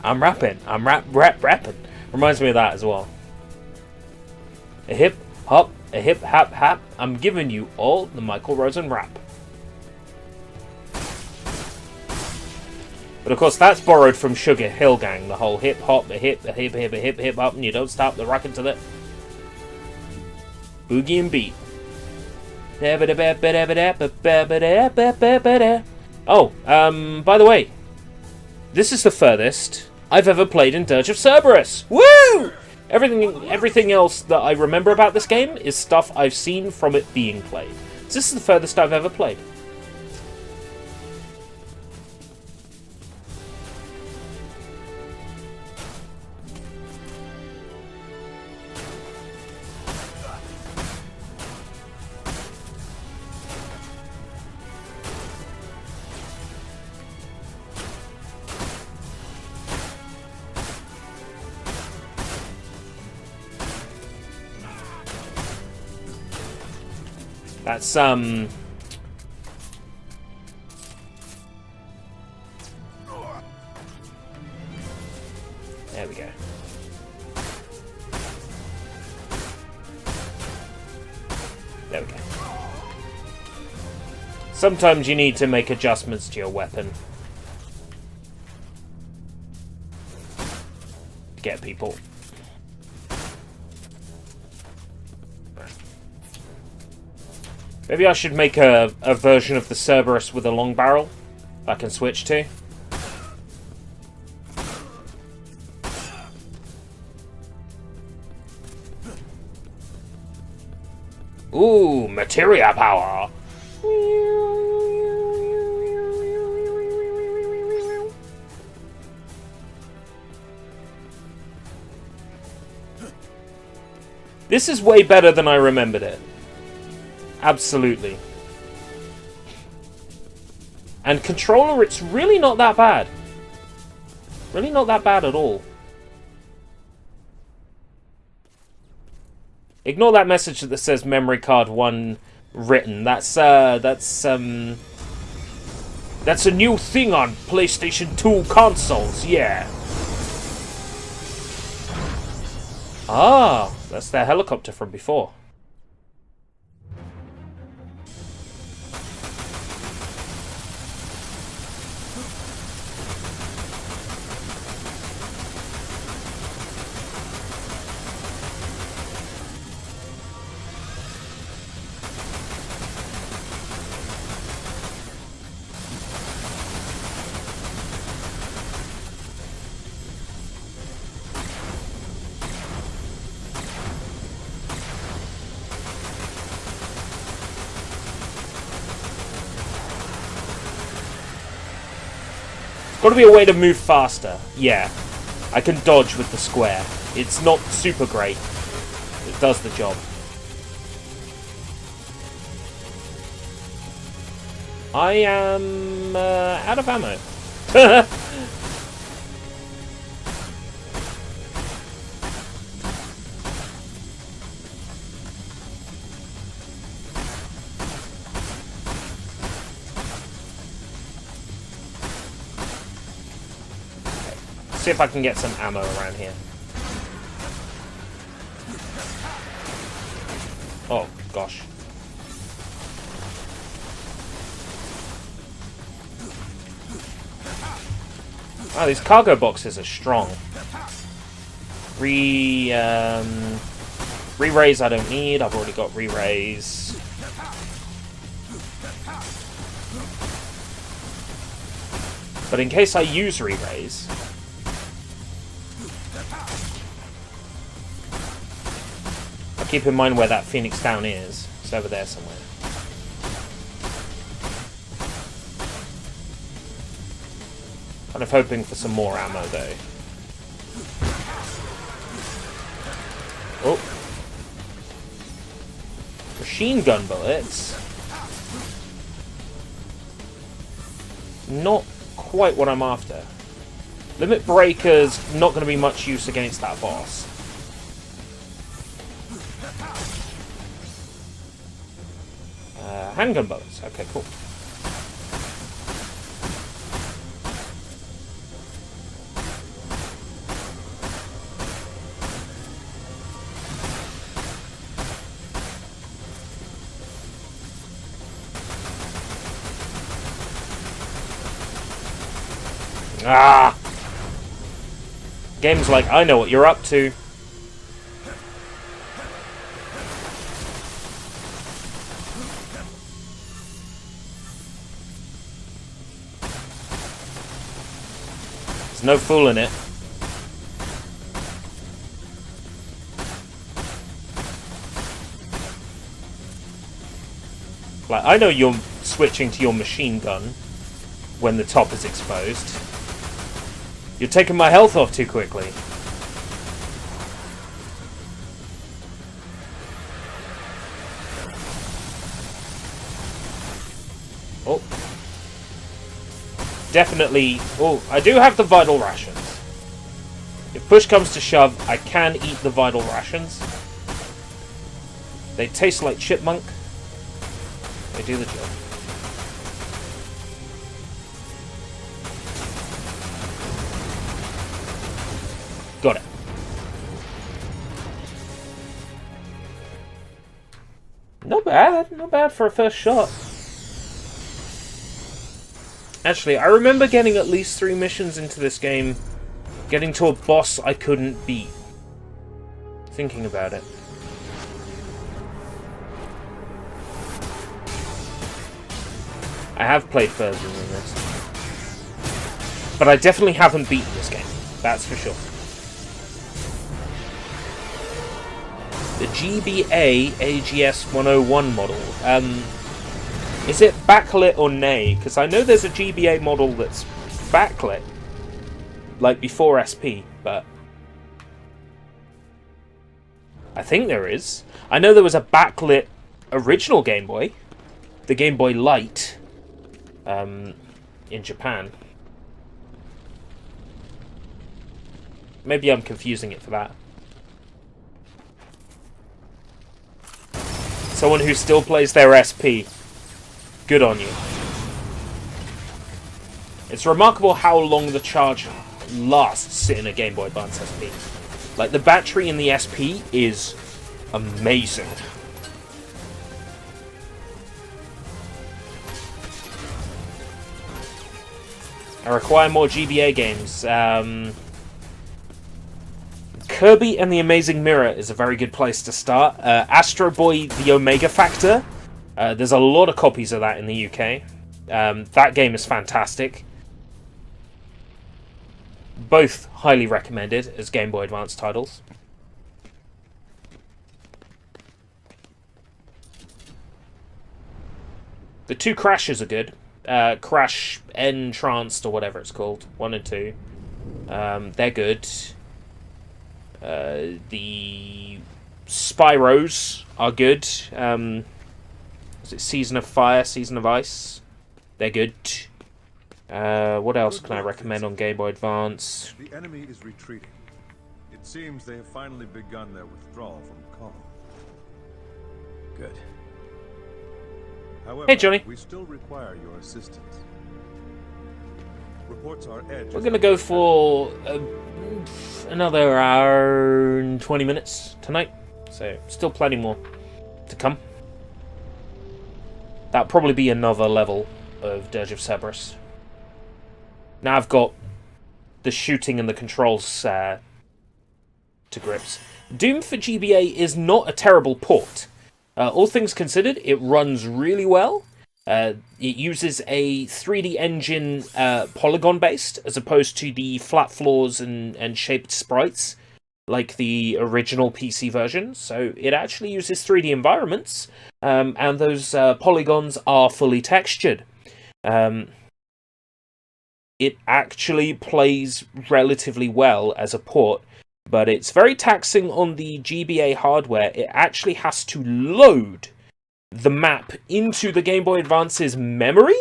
Reminds me of that as well. A hip hop, a hip hap hap. I'm giving you all the Michael Rosen rap. But of course that's borrowed from Sugar Hill Gang. The whole hip hop, a hip hop, and you don't stop the rockin' to the boogie and beat. Oh, by the way, this is the furthest I've ever played in Dirge of Cerberus. Woo! Everything else that I remember about this game is stuff I've seen from it being played. So this is the furthest I've ever played. That's, There we go. There we go. Sometimes you need to make adjustments to your weapon. To get people. Maybe I should make a version of the Cerberus with a long barrel I can switch to. Ooh, materia power! This is way better than I remembered it. Absolutely. And controller, it's really not that bad. Really not that bad at all. Ignore that message that says memory card 1 written. That's a new thing on PlayStation 2 consoles, yeah. Ah, that's their helicopter from before. Got to be a way to move faster. Yeah. I can dodge with the square. It's not super great. It does the job. I am out of ammo. See if I can get some ammo around here. Oh, gosh. Oh, these cargo boxes are strong. Re-raise I don't need. I've already got re-raise. But in case I use re-raise... I'll keep in mind where that Phoenix Down is. It's over there somewhere. Kind of hoping for some more ammo, though. Oh. Machine gun bullets. Not quite what I'm after. Limit breakers, not going to be much use against that boss. Handgun bullets. Okay, cool. Ah! Game's like, I know what you're up to. There's no fooling it. Like, I know you're switching to your machine gun when the top is exposed. You're taking my health off too quickly. Oh. Definitely... Oh, I do have the vital rations. If push comes to shove, I can eat the vital rations. They taste like chipmunk. They do the job. Got it. Not bad. Not bad for a first shot. Actually, I remember getting at least 3 missions into this game, getting to a boss I couldn't beat. Thinking about it. I have played further than this. But I definitely haven't beaten this game. That's for sure. The GBA AGS 101 model. Is it backlit or nay? Because I know there's a GBA model that's backlit. Like before SP, but... I think there is. I know there was a backlit original Game Boy. The Game Boy Light. In Japan. Maybe I'm confusing it for that. Someone who still plays their SP. Good on you. It's remarkable how long the charge lasts in a Game Boy Advance SP. Like, the battery in the SP is amazing. I require more GBA games. Kirby and the Amazing Mirror is a very good place to start. Astro Boy The Omega Factor. There's a lot of copies of that in the UK. That game is fantastic. Both highly recommended as Game Boy Advance titles. The 2 Crashes are good. Crash Entranced, or whatever it's called. 1 and 2. They're good. The Spyros are good. Is it Season of Fire, Season of Ice? They're good. What else can I recommend on Game Boy Advance? The enemy is retreating. It seems they have finally begun their withdrawal from Call. Good. However, Hey, Johnny. we still require your assistance. Reports are Edge. We're going to go for another hour and 20 minutes tonight. So, still plenty more to come. That'll probably be another level of Dirge of Cerberus. Now I've got the shooting and the controls to grips. Doom for GBA is not a terrible port. All things considered, it runs really well. It uses a 3D engine polygon-based, as opposed to the flat floors and shaped sprites, like the original PC version. So it actually uses 3D environments, and those polygons are fully textured. It actually plays relatively well as a port, but it's very taxing on the GBA hardware. It actually has to load the map into the Game Boy Advance's memory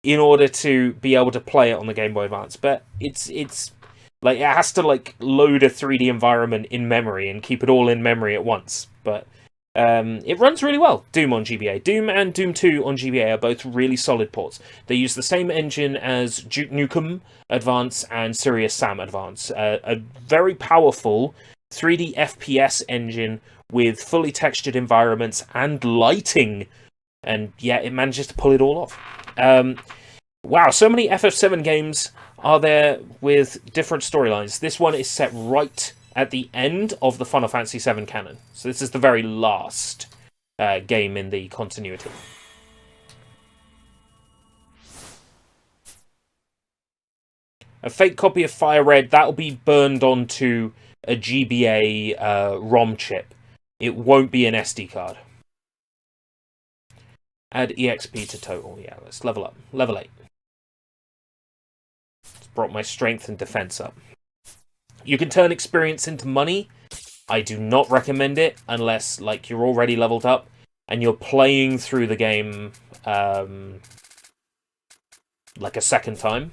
in order to be able to play it on the Game Boy Advance. But it's like, it has to like load a 3D environment in memory and keep it all in memory at once. But it runs really well. Doom on GBA. Doom and Doom 2 on GBA are both really solid ports. They use the same engine as Duke Nukem Advance and Serious Sam Advance. A very powerful 3D FPS engine with fully textured environments and lighting. And yeah, it manages to pull it all off. Wow, so many FF7 games are there with different storylines. This one is set right at the end of the Final Fantasy VII canon. So this is the very last game in the continuity. A fake copy of Fire Red, that'll be burned onto a GBA ROM chip. It won't be an SD card. Add EXP to total. Yeah, let's level up. Level 8. It's brought my strength and defense up. You can turn experience into money. I do not recommend it unless, like, you're already leveled up and you're playing through the game like a second time.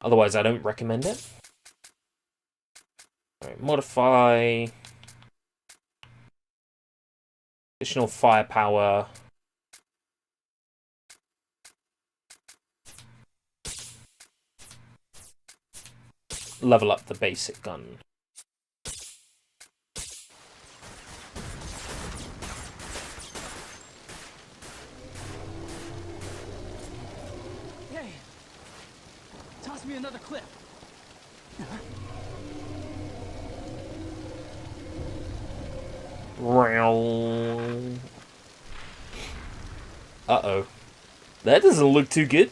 Otherwise, I don't recommend it. Alright, modify. Additional firepower. Level up the basic gun. Hey, toss me another clip. Uh-oh. That doesn't look too good.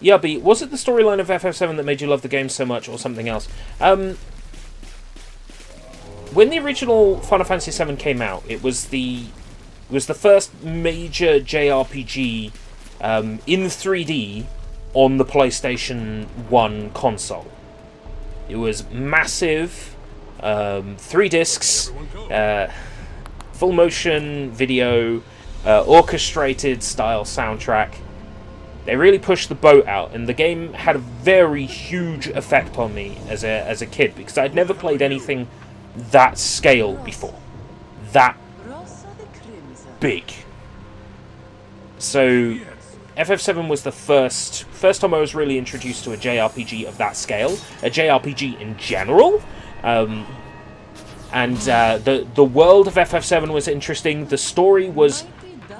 Yubby, was it the storyline of FF7 that made you love the game so much, or something else? When the original Final Fantasy VII came out, it was the first major JRPG in 3D on the PlayStation 1 console. It was massive, 3 discs, full motion video, orchestrated style soundtrack. They really pushed the boat out, and the game had a very huge effect on me as a kid, because I'd never played anything that scale before. That big. So FF7 was the first time I was really introduced to a JRPG of that scale, a JRPG in general. And the world of FF7 was interesting. The story was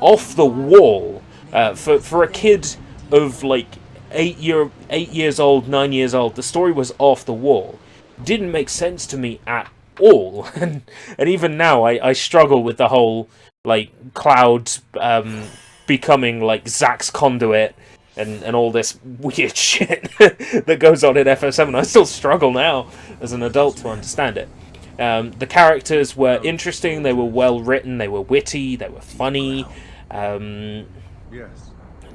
off the wall. For a kid of like 8 years old, 9 years old, the story was off the wall. Didn't make sense to me at all. And even now I struggle with the whole like Cloud becoming like Zack's conduit and all this weird shit that goes on in FF7. I still struggle now as an adult to understand it. The characters were interesting, they were well written, they were witty, they were funny. Yes.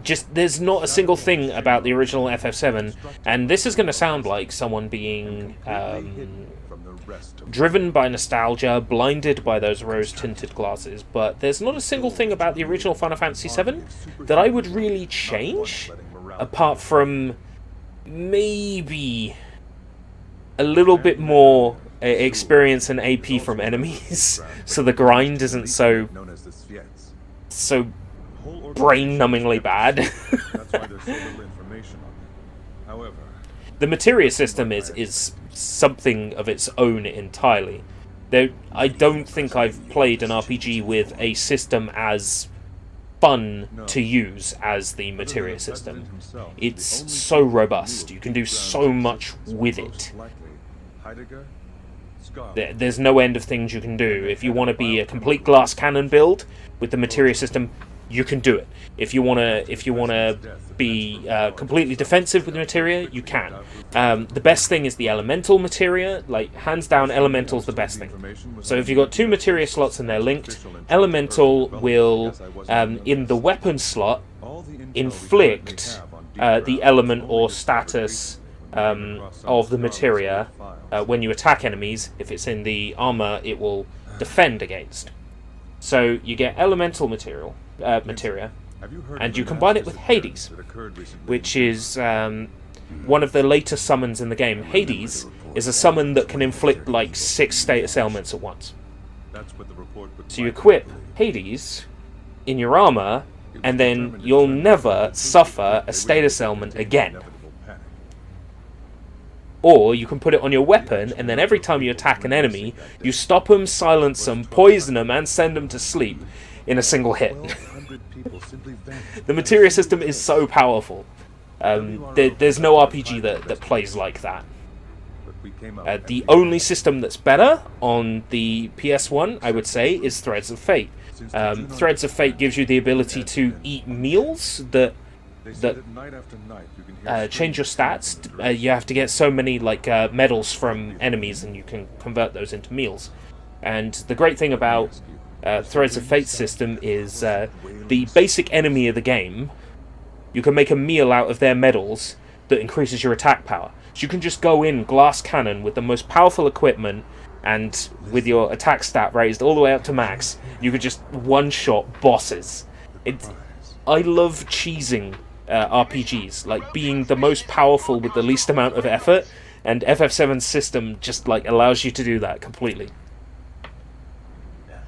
Just, there's not a single thing about the original FF7, and this is going to sound like someone being driven by nostalgia, blinded by those rose-tinted glasses, but there's not a single thing about the original Final Fantasy VII that I would really change, apart from maybe a little bit more experience and AP from enemies, so the grind isn't so brain-numbingly bad. The materia system is something of its own entirely. I don't think I've played an RPG with a system as fun to use as the materia system. It's so robust. You can do so much with it. There's no end of things you can do. If you want to be a complete glass cannon build with the materia system, you can do it. If you wanna be completely defensive with the materia, you can. The best thing is the elemental materia. Like, hands down, elemental's the best thing. So if you've got 2 materia slots and they're linked, elemental will, in the weapon slot, inflict the element or status of the materia when you attack enemies. If it's in the armor, it will defend against. So you get elemental materia, and you combine it with Hades, which is one of the later summons in the game. Hades is a summon that can inflict like 6 status ailments at once. So you equip Hades in your armor, and then you'll never suffer a status ailment again. Or you can put it on your weapon, and then every time you attack an enemy, you stop them, silence them, poison them, and send them to sleep in a single hit. The materia system is so powerful. There's no RPG that plays like that. The only system that's better on the PS1, I would say, is Threads of Fate. Threads of Fate gives you the ability to eat meals that change your stats. You have to get so many medals from enemies, and you can convert those into meals. And the great thing about Threads of Fate system is the basic enemy of the game, you can make a meal out of their medals that increases your attack power. So you can just go in glass cannon with the most powerful equipment, and with your attack stat raised all the way up to max, you could just one-shot bosses. I love cheesing RPGs, like being the most powerful with the least amount of effort, and FF7's system just allows you to do that completely.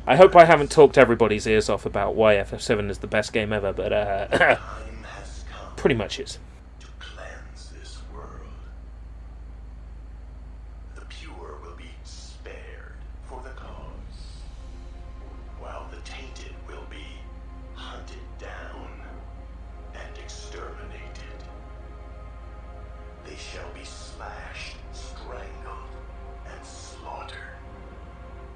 I hope I haven't talked everybody's ears off about why FF7 is the best game ever, but pretty much is. To cleanse this world. The pure will be spared for the cause, while the tainted will be hunted down and exterminated. They shall be slashed, strangled, and slaughtered,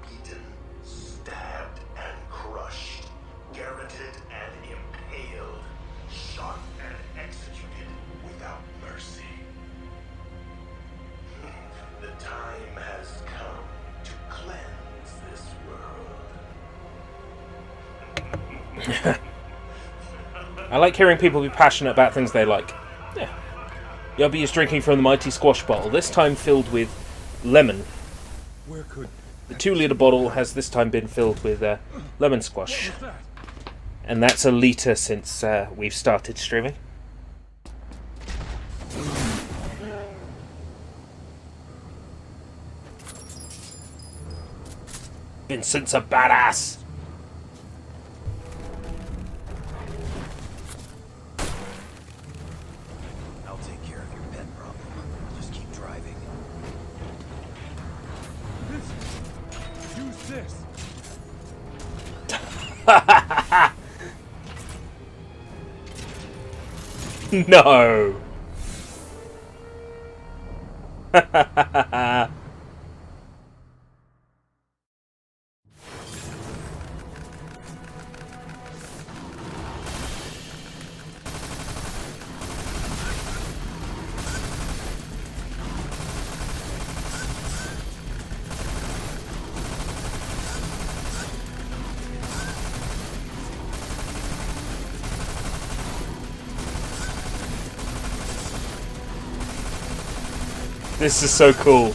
beaten, stabbed and crushed, garroted and impaled, shot and executed without mercy. The time has come to cleanse this world. I like hearing people be passionate about things they like. Yeah. Yubby is drinking from the mighty squash bottle, this time filled with lemon. The 2-litre bottle has this time been filled with lemon squash. And that's a litre since we've started streaming. Vincent's a badass! I'll take care of your pen problem. Just keep driving. Use this. No! This is so cool.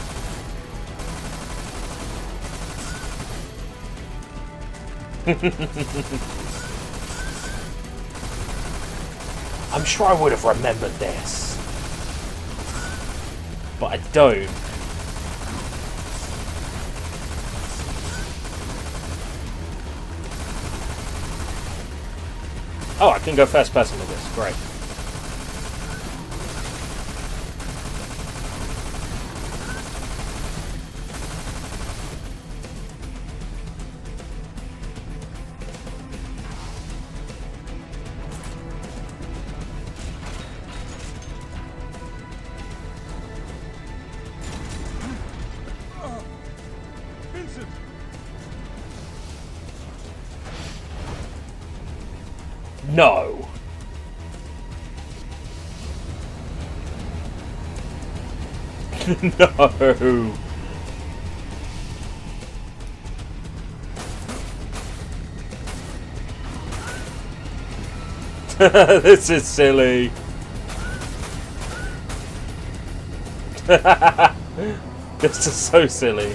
I'm sure I would have remembered this, but I don't. Oh, I can go first person with this. Great. Vincent! No. No. This is silly. This is so silly.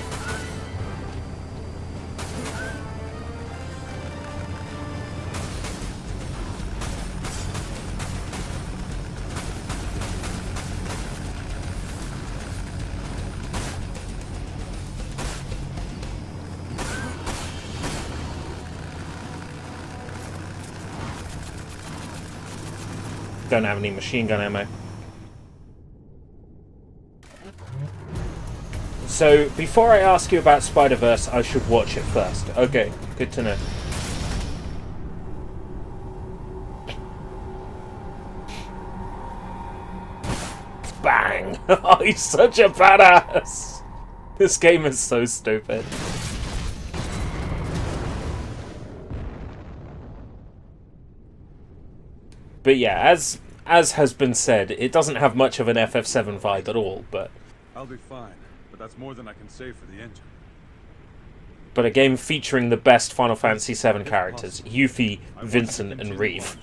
Don't have any machine gun ammo. So, before I ask you about Spider-Verse, I should watch it first. Okay, good to know. Bang! Oh, he's such a badass! This game is so stupid. But yeah, as has been said, it doesn't have much of an FF7 vibe at all, but... I'll be fine, but that's more than I can say for the engine. But a game featuring the best Final Fantasy VII characters, Yuffie, Vincent, and Reeve.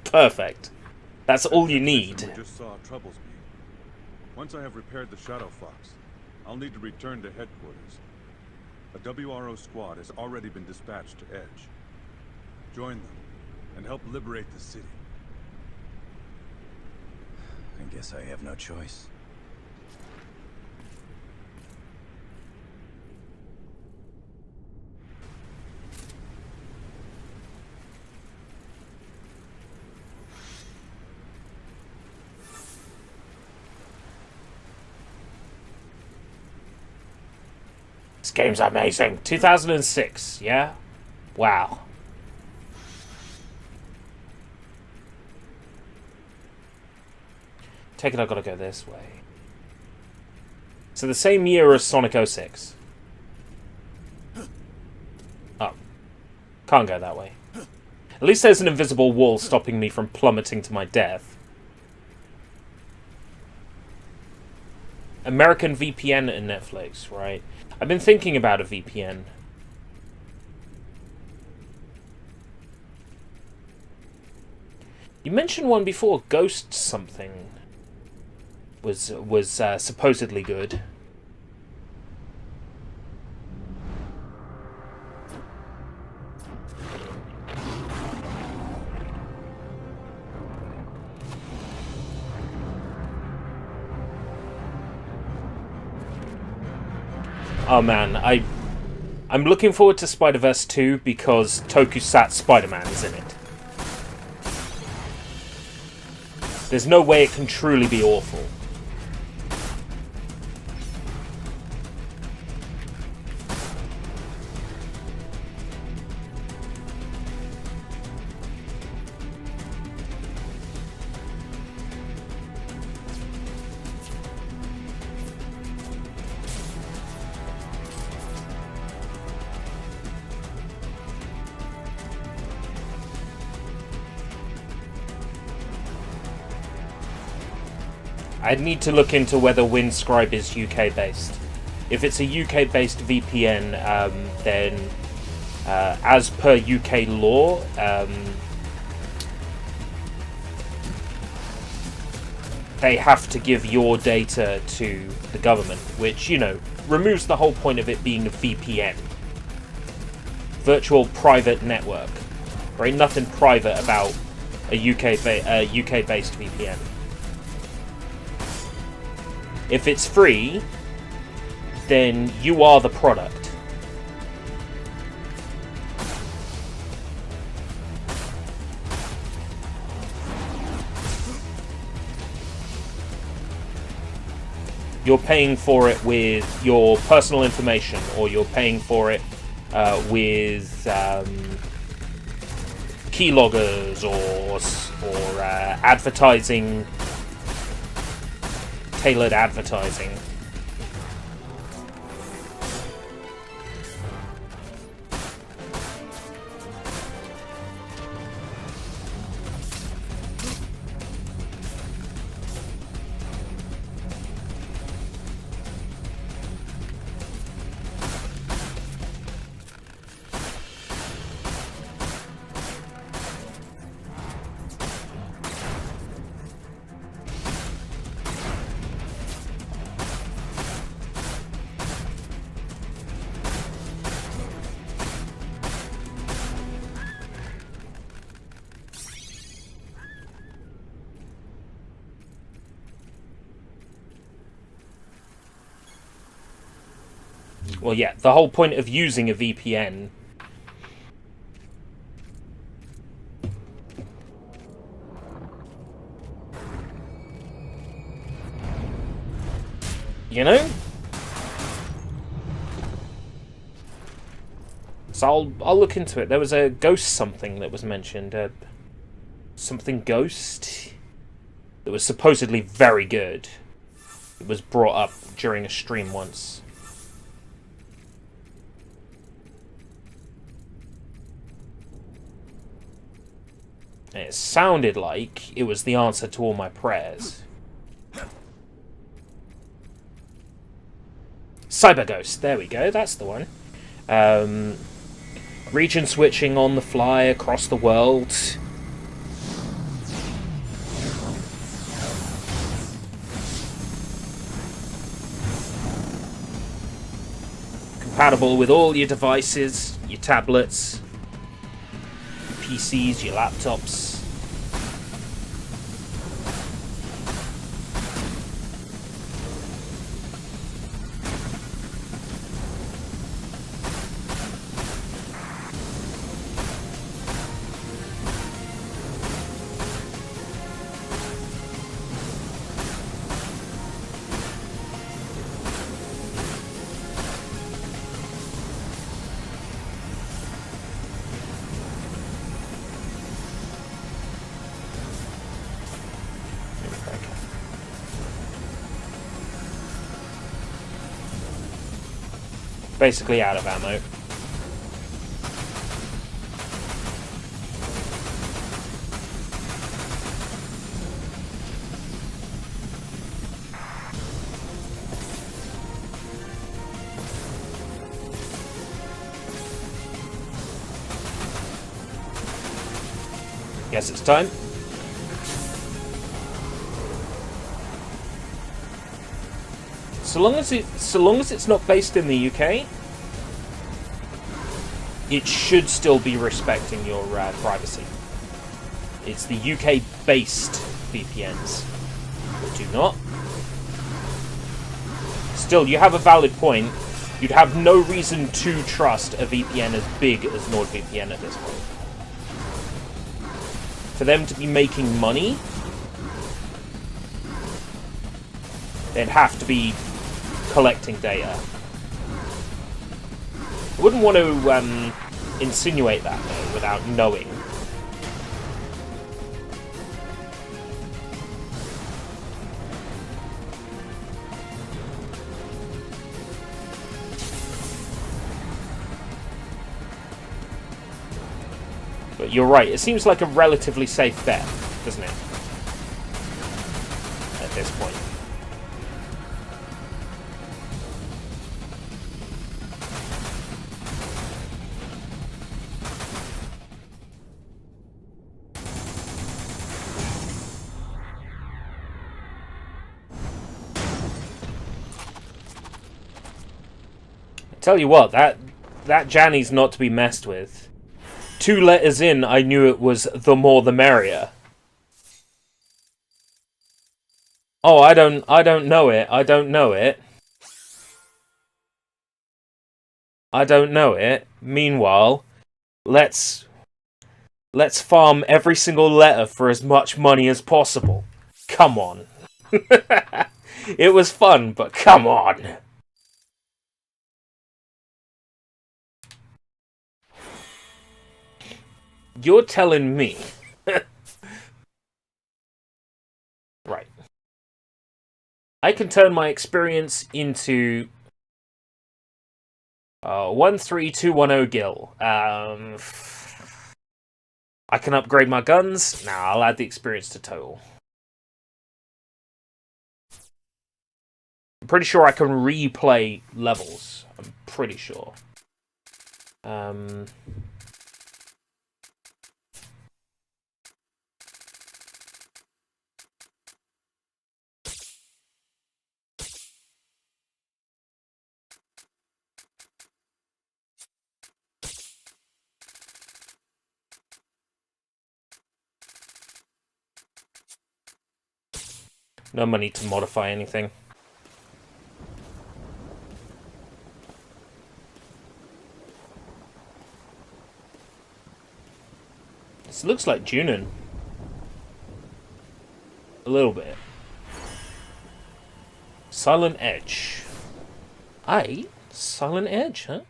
Perfect. That's all you need. Just saw troubles me. Once I have repaired the Shadow Fox, I'll need to return to headquarters. A WRO squad has already been dispatched to Edge. Join them and help liberate the city. I guess I have no choice. This game's amazing. 2006, yeah? Wow. Take it, I've got to go this way. So the same year as Sonic 06. Oh. Can't go that way. At least there's an invisible wall stopping me from plummeting to my death. American VPN and Netflix, right? I've been thinking about a VPN. You mentioned one before, Ghost something. Was supposedly good. Oh man, I'm looking forward to Spider-Verse 2 because Tokusatsu Spider-Man is in it. There's no way it can truly be awful. I'd need to look into whether Windscribe is UK based. If it's a UK based VPN, then as per UK law, they have to give your data to the government, which, you know, removes the whole point of it being a VPN. Virtual private network. Right? Nothing private about a UK-based VPN. If it's free, then you are the product. You're paying for it with your personal information, or you're paying for it with keyloggers or advertising, tailored advertising. Well, yeah, the whole point of using a VPN you know? So I'll look into it. There was a ghost something that was mentioned, something ghost that was supposedly very good. It was brought up during a stream once. And it sounded like it was the answer to all my prayers. Cyber Ghost, there we go, that's the one. Region switching on the fly across the world. Compatible with all your devices, your tablets, PCs, your laptops. Basically out of ammo. Guess it's time. So long as it's not based in the UK, it should still be respecting your privacy. It's the UK-based VPNs that do not. Still, you have a valid point. You'd have no reason to trust a VPN as big as NordVPN at this point. For them to be making money, they'd have to be collecting data. I wouldn't want to insinuate that, though, without knowing. But you're right, it seems like a relatively safe bet, doesn't it? At this point. Tell you what, that Janny's not to be messed with. 2 letters in, I knew it was the more the merrier. Oh, I don't know it. I don't know it. I don't know it. Meanwhile, let's farm every single letter for as much money as possible. Come on. It was fun, but come on. You're telling me. Right. I can turn my experience into 13210 gil. I can upgrade my guns. Nah, I'll add the experience to total. I'm pretty sure I can replay levels. I'm pretty sure. No money to modify anything. This looks like Junin. A little bit. Silent Edge. Silent Edge, huh?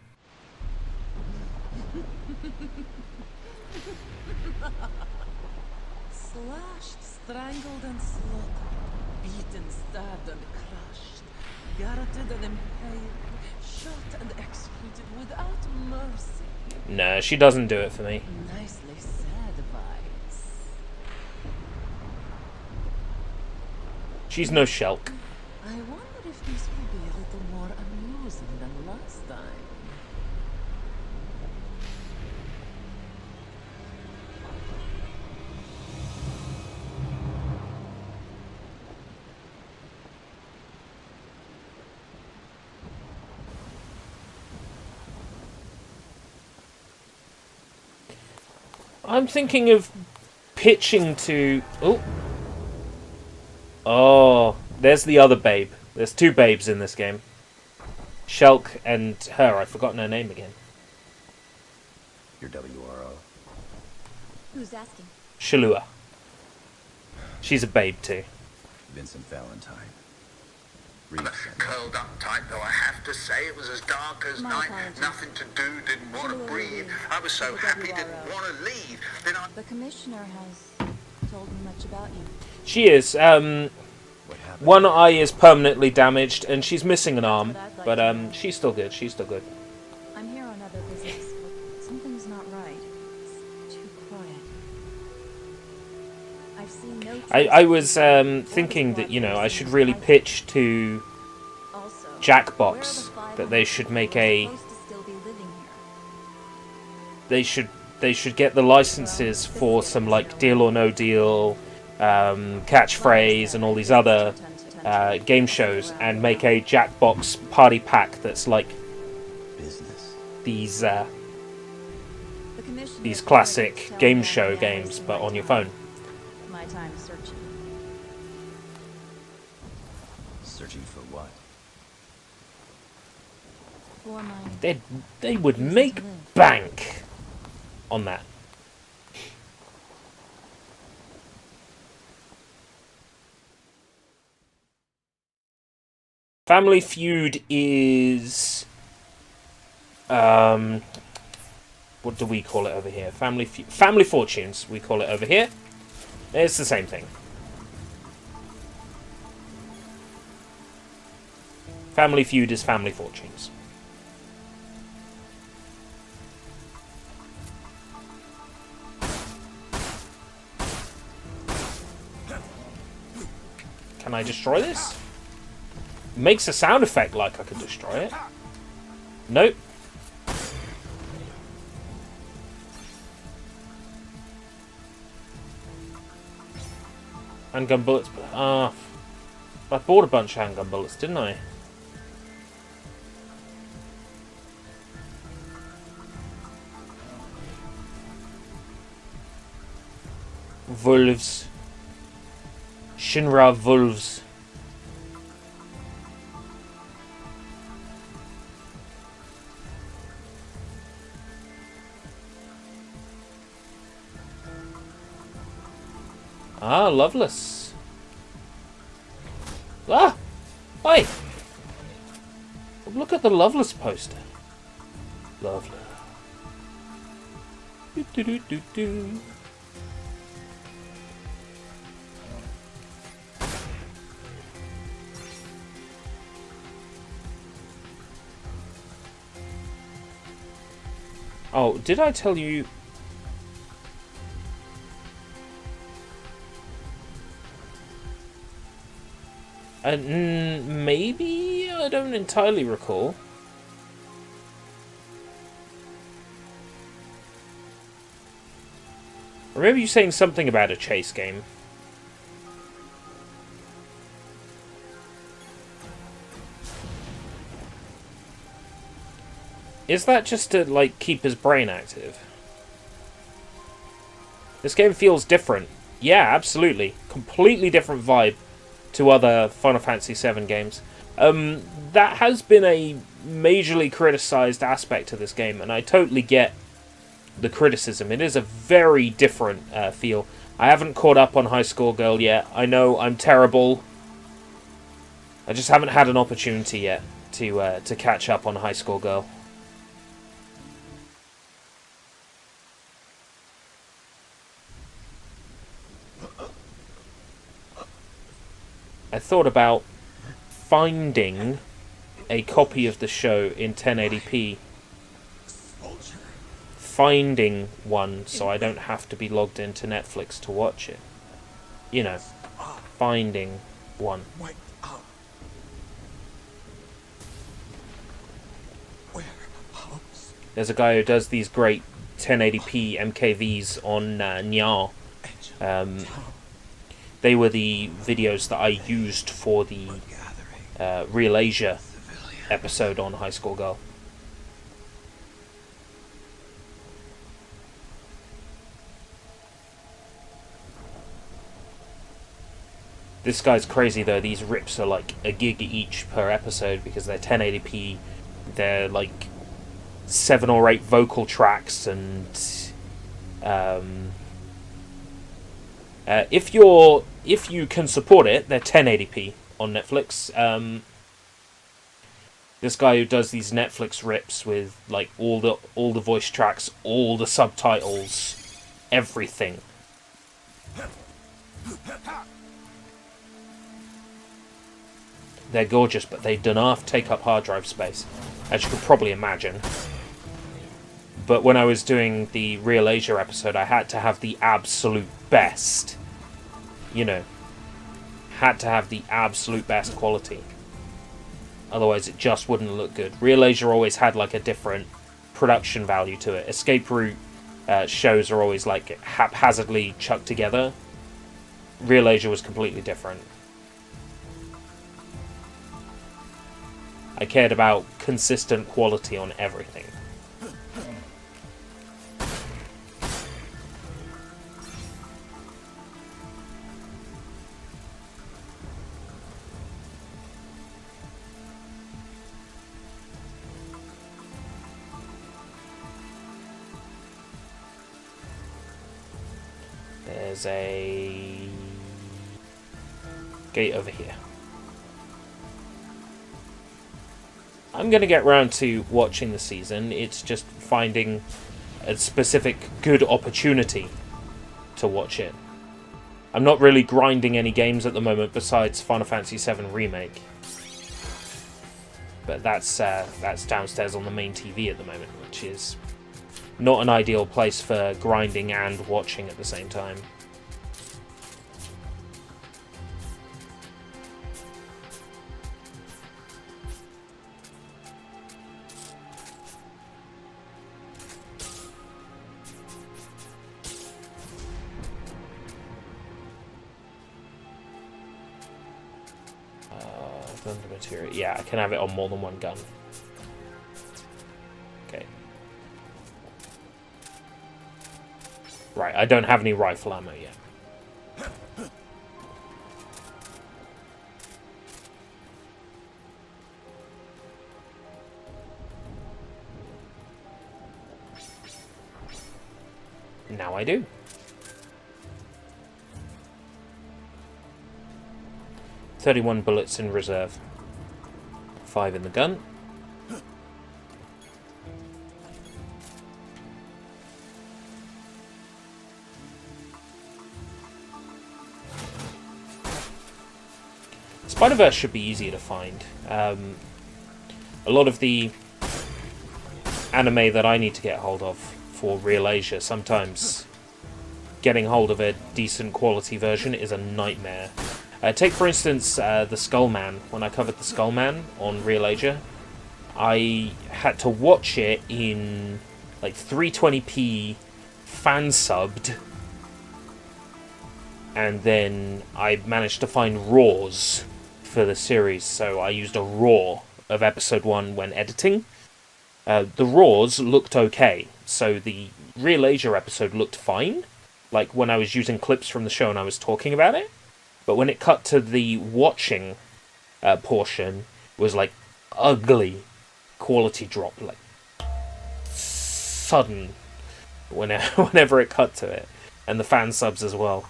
Slashed, strangled, and slaughtered, beaten, stabbed, and crushed, garroted and impaled, shot and executed without mercy. No, she doesn't do it for me. Nicely said, Vice. She's no Shulk. I wonder if this will be a little more amusing than last time. I'm thinking of pitching to... Oh, there's the other babe. There's 2 babes in this game. Shulk and her. I've forgotten her name again. Your WRO. Who's asking? Shalua. She's a babe too. Vincent Valentine. Curled up tight, though I have to say it was as dark as My night. apologies. Nothing to do, didn't want to breathe. I was so happy, didn't want to leave. Then I... The commissioner has told me much about you. She is. One eye is permanently damaged, and she's missing an arm. But she's still good. She's still good. I'm here on other business, but something's not right. It's too quiet. I've seen no I was thinking that, you know, I should really pitch to Also, Jackbox that they should make a... supposed to still be living here. They should get the licenses for some, like, Deal or No Deal, Catchphrase, and all these other game shows, and make a Jackbox party pack that's like Business. these classic game show games, but on your phone. My time searching. Searching for what? For my They would make bank on that. Family Feud is... what do we call it over here? Family Fortunes, we call it over here. It's the same thing. Family Feud is Family Fortunes. Can I destroy this? Makes a sound effect like I could destroy it. Nope. Handgun bullets. I bought a bunch of handgun bullets, didn't I? Wolves. Shinra Wolves. Ah, Loveless. Ah! Oi! Look at the Loveless poster. Lovely. Do do do do do. Oh, did I tell you? Maybe? I don't entirely recall. I remember you saying something about a chase game. Is that just to, like, keep his brain active? This game feels different. Yeah, absolutely. Completely different vibe to other Final Fantasy VII games. That has been a majorly criticised aspect of this game, and I totally get the criticism. It is a very different feel. I haven't caught up on High Score Girl yet. I know I'm terrible. I just haven't had an opportunity yet to catch up on High Score Girl. I thought about finding a copy of the show in 1080p. Finding one so I don't have to be logged into Netflix to watch it. You know, finding one. There's a guy who does these great 1080p MKVs on Nya. They were the videos that I used for the Real Asia episode on High Score Girl. This guy's crazy though. These rips are like a gig each per episode because they're 1080p. They're like 7 or 8 vocal tracks, and if you can support it, they're 1080p on Netflix. This guy who does these Netflix rips with like all the voice tracks, all the subtitles, everything. They're gorgeous, but they do not take up hard drive space, as you can probably imagine. But when I was doing the Real Asia episode, I had to have the absolute best. You know, had to have the absolute best quality. Otherwise, it just wouldn't look good. Real Asia always had like a different production value to it. Escape route shows are always like haphazardly chucked together. Real Asia was completely different. I cared about consistent quality on everything. There's a gate over here. I'm going to get round to watching the season. It's just finding a specific good opportunity to watch it. I'm not really grinding any games at the moment besides Final Fantasy VII Remake. But that's downstairs on the main TV at the moment, which is not an ideal place for grinding and watching at the same time. Material. Yeah, I can have it on more than one gun. Okay. Right, I don't have any rifle ammo yet. Now I do. 31 bullets in reserve. 5 in the gun. Spider-Verse should be easier to find. A lot of the anime that I need to get hold of for Real Asia, sometimes getting hold of a decent quality version is a nightmare. Take, for instance, the Skullman. When I covered the Skullman on Real Asia, I had to watch it in like 320p fan-subbed, and then I managed to find RAWs for the series, so I used a RAW of episode 1 when editing. The RAWs looked okay, so the Real Asia episode looked fine, like when I was using clips from the show and I was talking about it. But when it cut to the watching portion, it was like ugly quality drop, like sudden whenever it cut to it. And the fan subs as well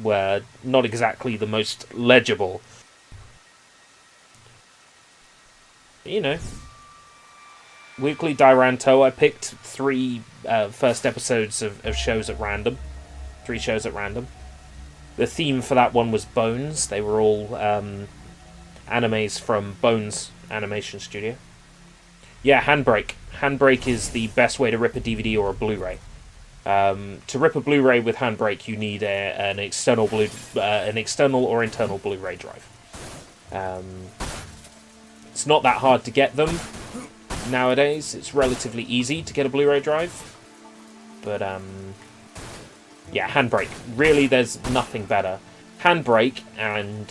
were not exactly the most legible. You know, Weekly Diranto, I picked 3 first episodes of shows at random. 3 shows at random. The theme for that one was Bones. They were all animes from Bones Animation Studio. Yeah, Handbrake. Handbrake is the best way to rip a DVD or a Blu-ray. To rip a Blu-ray with Handbrake, you need an external or internal Blu-ray drive. It's not that hard to get them nowadays. It's relatively easy to get a Blu-ray drive, but yeah, Handbrake. Really, there's nothing better. Handbrake, and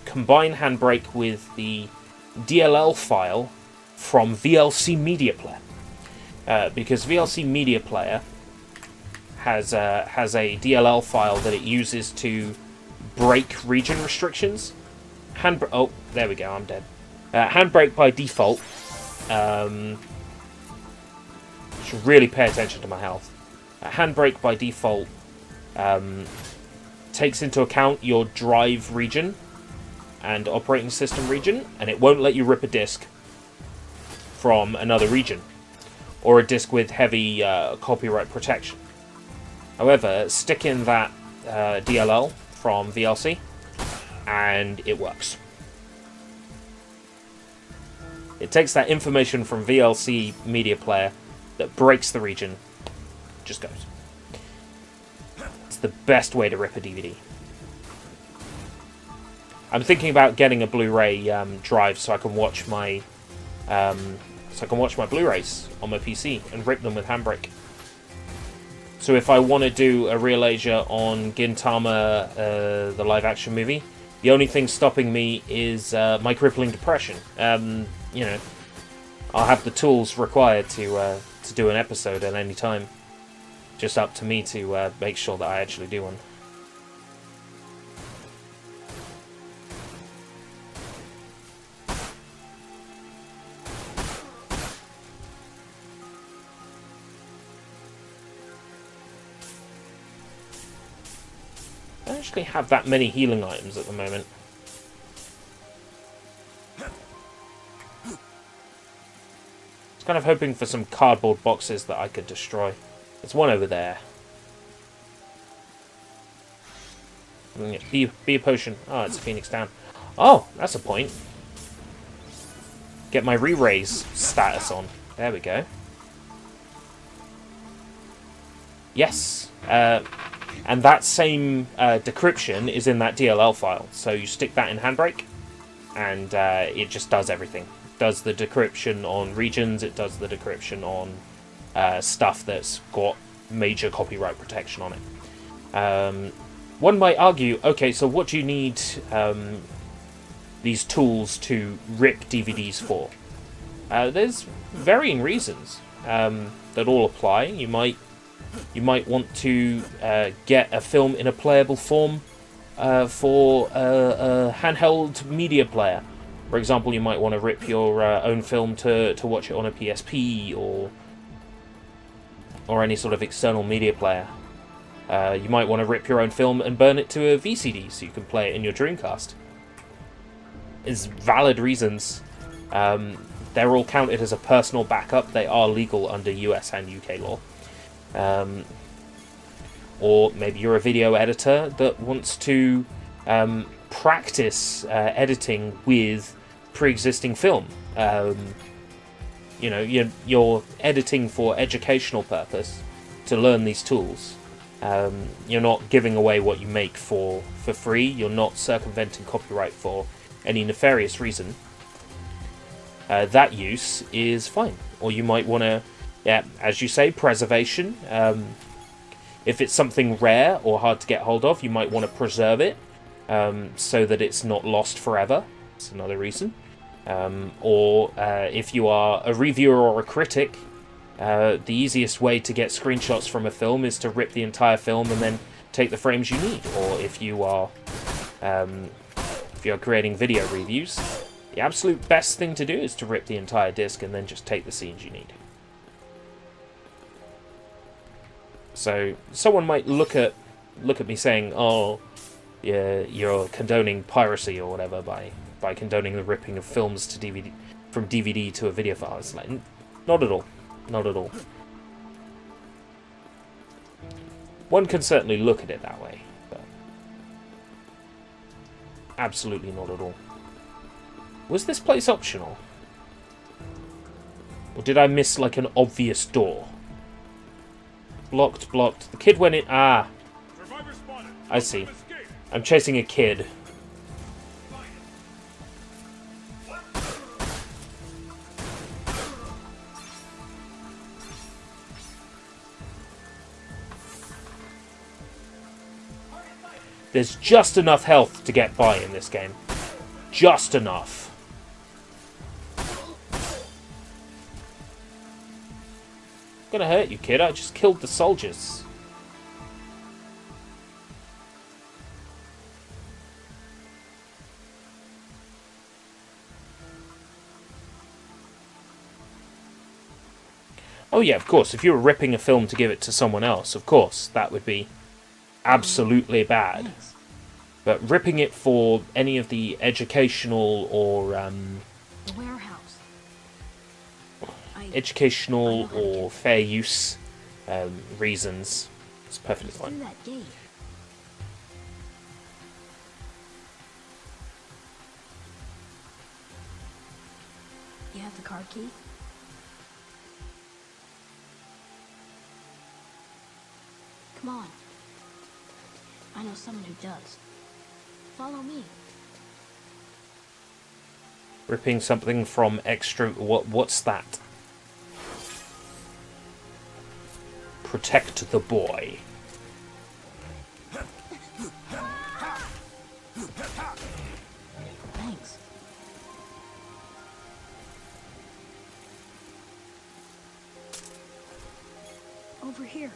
combine Handbrake with the DLL file from VLC Media Player, because VLC Media Player has a DLL file that it uses to break region restrictions. Oh, there we go. I'm dead. Handbrake by default. Should really pay attention to my health. Handbrake by default takes into account your drive region and operating system region, and it won't let you rip a disk from another region or a disk with heavy copyright protection. However, stick in that DLL from VLC and it works. It takes that information from VLC Media Player that breaks the region, just goes. It's the best way to rip a DVD. I'm thinking about getting a Blu-ray drive so I can watch my Blu-rays on my PC and rip them with Handbrake. So if I want to do a Real Asia on Gintama, the live-action movie, the only thing stopping me is my crippling depression. You know, I'll have the tools required to do an episode at any time. Just up to me to make sure that I actually do one. I don't actually have that many healing items at the moment. Kind of hoping for some cardboard boxes that I could destroy. There's one over there. Be a potion. Oh, it's a Phoenix down. Oh, that's a point. Get my re-raise status on. There we go. Yes. And that same decryption is in that DLL file. So you stick that in Handbrake, and it just does everything. Does the decryption on regions, it does the decryption on stuff that's got major copyright protection on it. One might argue, okay, so what do you need these tools to rip DVDs for? There's varying reasons that all apply. You might want to get a film in a playable form for a handheld media player. For example, you might want to rip your own film to watch it on a PSP, or or any sort of external media player. You might want to rip your own film and burn it to a VCD so you can play it in your Dreamcast. It's valid reasons. They're all counted as a personal backup. They are legal under US and UK law. Or maybe you're a video editor that wants to practice editing with pre-existing film. You know, you're editing for educational purpose to learn these tools. You're not giving away what you make for free. You're not circumventing copyright for any nefarious reason. That use is fine. Or you might want to, yeah, as you say, preservation. If it's something rare or hard to get hold of, you might want to preserve it so that it's not lost forever. That's another reason. Or if you are a reviewer or a critic, the easiest way to get screenshots from a film is to rip the entire film and then take the frames you need. Or if you are creating video reviews, the absolute best thing to do is to rip the entire disc and then just take the scenes you need. So someone might look at me saying, "Oh, yeah, you're condoning piracy or whatever by condoning the ripping of films to DVD from DVD to a video file." It's like, not at all, not at all. One can certainly look at it that way, but absolutely not at all. Was this place optional? Or did I miss like an obvious door? Blocked, blocked. The kid went in. Ah. I see. I'm chasing a kid. There's just enough health to get by in this game. Just enough. Gonna hurt you, kid. I just killed the soldiers. Oh yeah, of course, if you were ripping a film to give it to someone else, of course, that would be absolutely bad. But ripping it for any of the educational or The warehouse. educational or fair use reasons, it's perfectly fine. Through that gate. You have the card key? Come on. I know someone who does. Follow me. Ripping something from extra... What's that? Protect the boy. Thanks. Over here.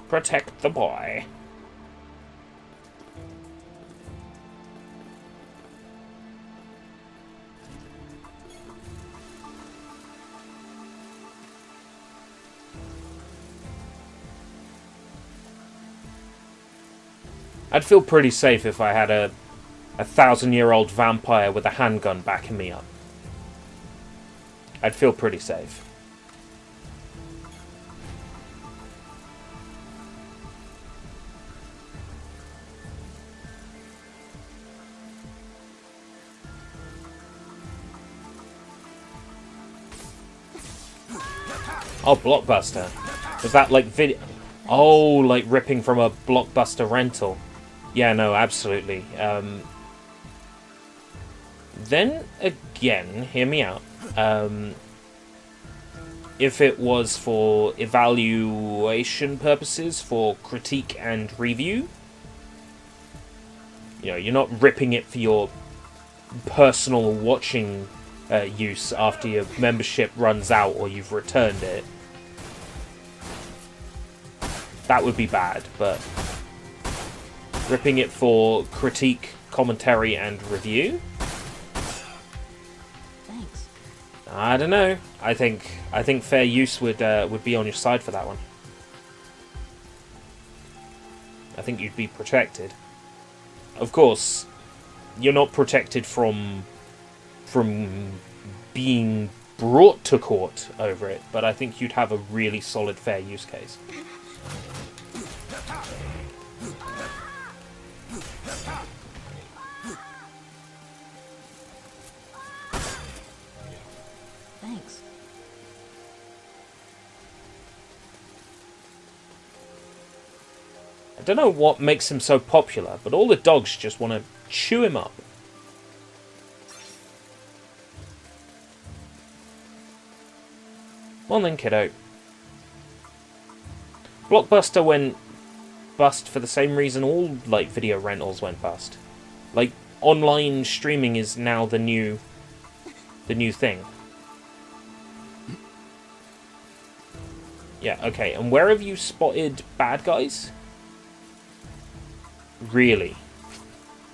Protect the boy. I'd feel pretty safe if I had a 1,000-year-old vampire with a handgun backing me up. I'd feel pretty safe. Oh, Blockbuster. Was that like video? Oh, like ripping from a Blockbuster rental. Yeah, no, absolutely. Then again, hear me out. If it was for evaluation purposes, for critique and review, you know, you're not ripping it for your personal watching use after your membership runs out or you've returned it. That would be bad, but ripping it for critique, commentary, and review. Thanks. I don't know. I think fair use would be on your side for that one. I think you'd be protected. Of course, you're not protected from being brought to court over it, but I think you'd have a really solid fair use case. Thanks. I don't know what makes him so popular, but all the dogs just want to chew him up. Well then, kiddo. Blockbuster went bust for the same reason all video rentals went bust. Online streaming is now the new thing. Yeah, okay. And where have you spotted bad guys? Really?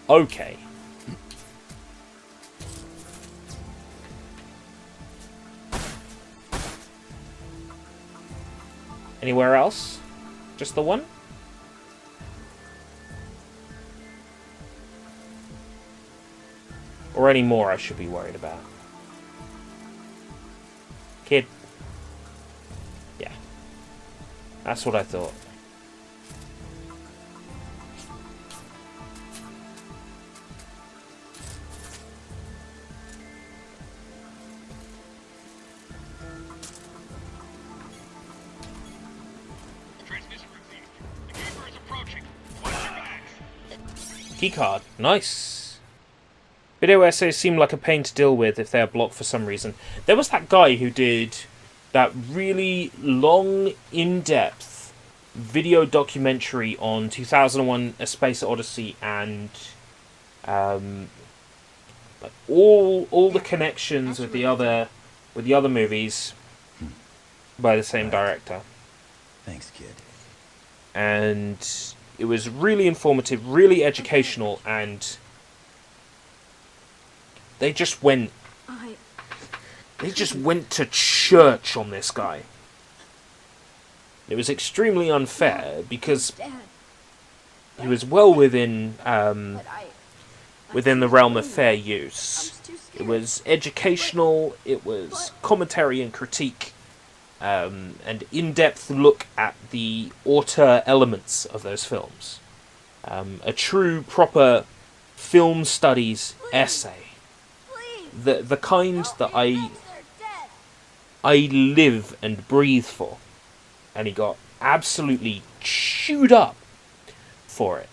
Okay. Anywhere else? Just the one? Or any more I should be worried about? Kid. Yeah. That's what I thought. Keycard. Nice. Video essays seem like a pain to deal with if they are blocked for some reason. There was that guy who did that really long, in-depth video documentary on 2001: A Space Odyssey and all the connections with the other movies by the same director. Thanks, kid. And it was really informative, really educational, and they just went to church on this guy. It was extremely unfair because he was well within the realm of fair use. It was educational, it was commentary and critique, and in-depth look at the auteur elements of those films. A true, proper film studies essay. The kind that I live and breathe for. And he got absolutely chewed up for it.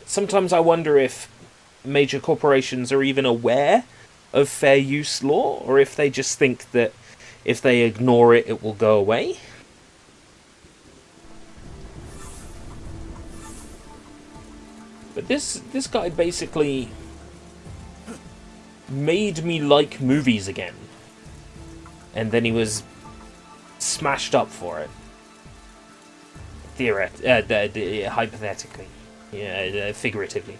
Sometimes I wonder if major corporations are even aware of fair use law, or if they just think that if they ignore it, it will go away. But this guy basically made me like movies again. And then he was smashed up for it. Hypothetically. Yeah, figuratively.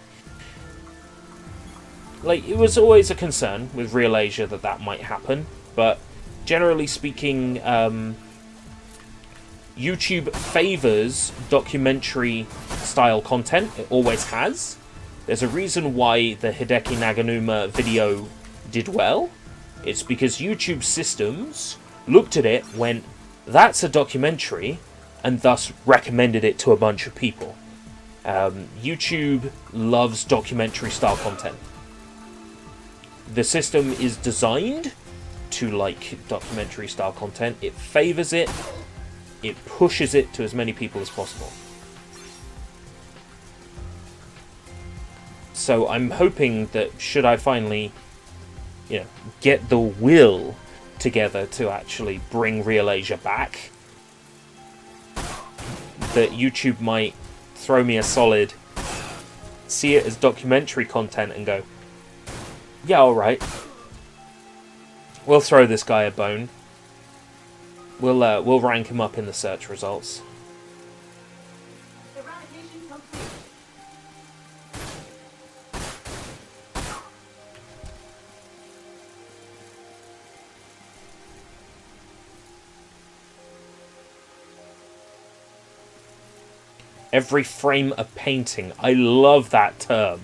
It was always a concern with Real Asia that might happen, but generally speaking, YouTube favors documentary-style content. It always has. There's a reason why the Hideki Naganuma video did well. It's because YouTube systems looked at it, went, that's a documentary, and thus recommended it to a bunch of people. YouTube loves documentary-style content. The system is designed to like documentary-style content. It favors it. It pushes it to as many people as possible. So I'm hoping that should I finally, get the will together to actually bring Real Asia back, that YouTube might throw me a solid, see it as documentary content and go, yeah, alright. We'll throw this guy a bone. We'll rank him up in the search results. Every frame a painting. I love that term.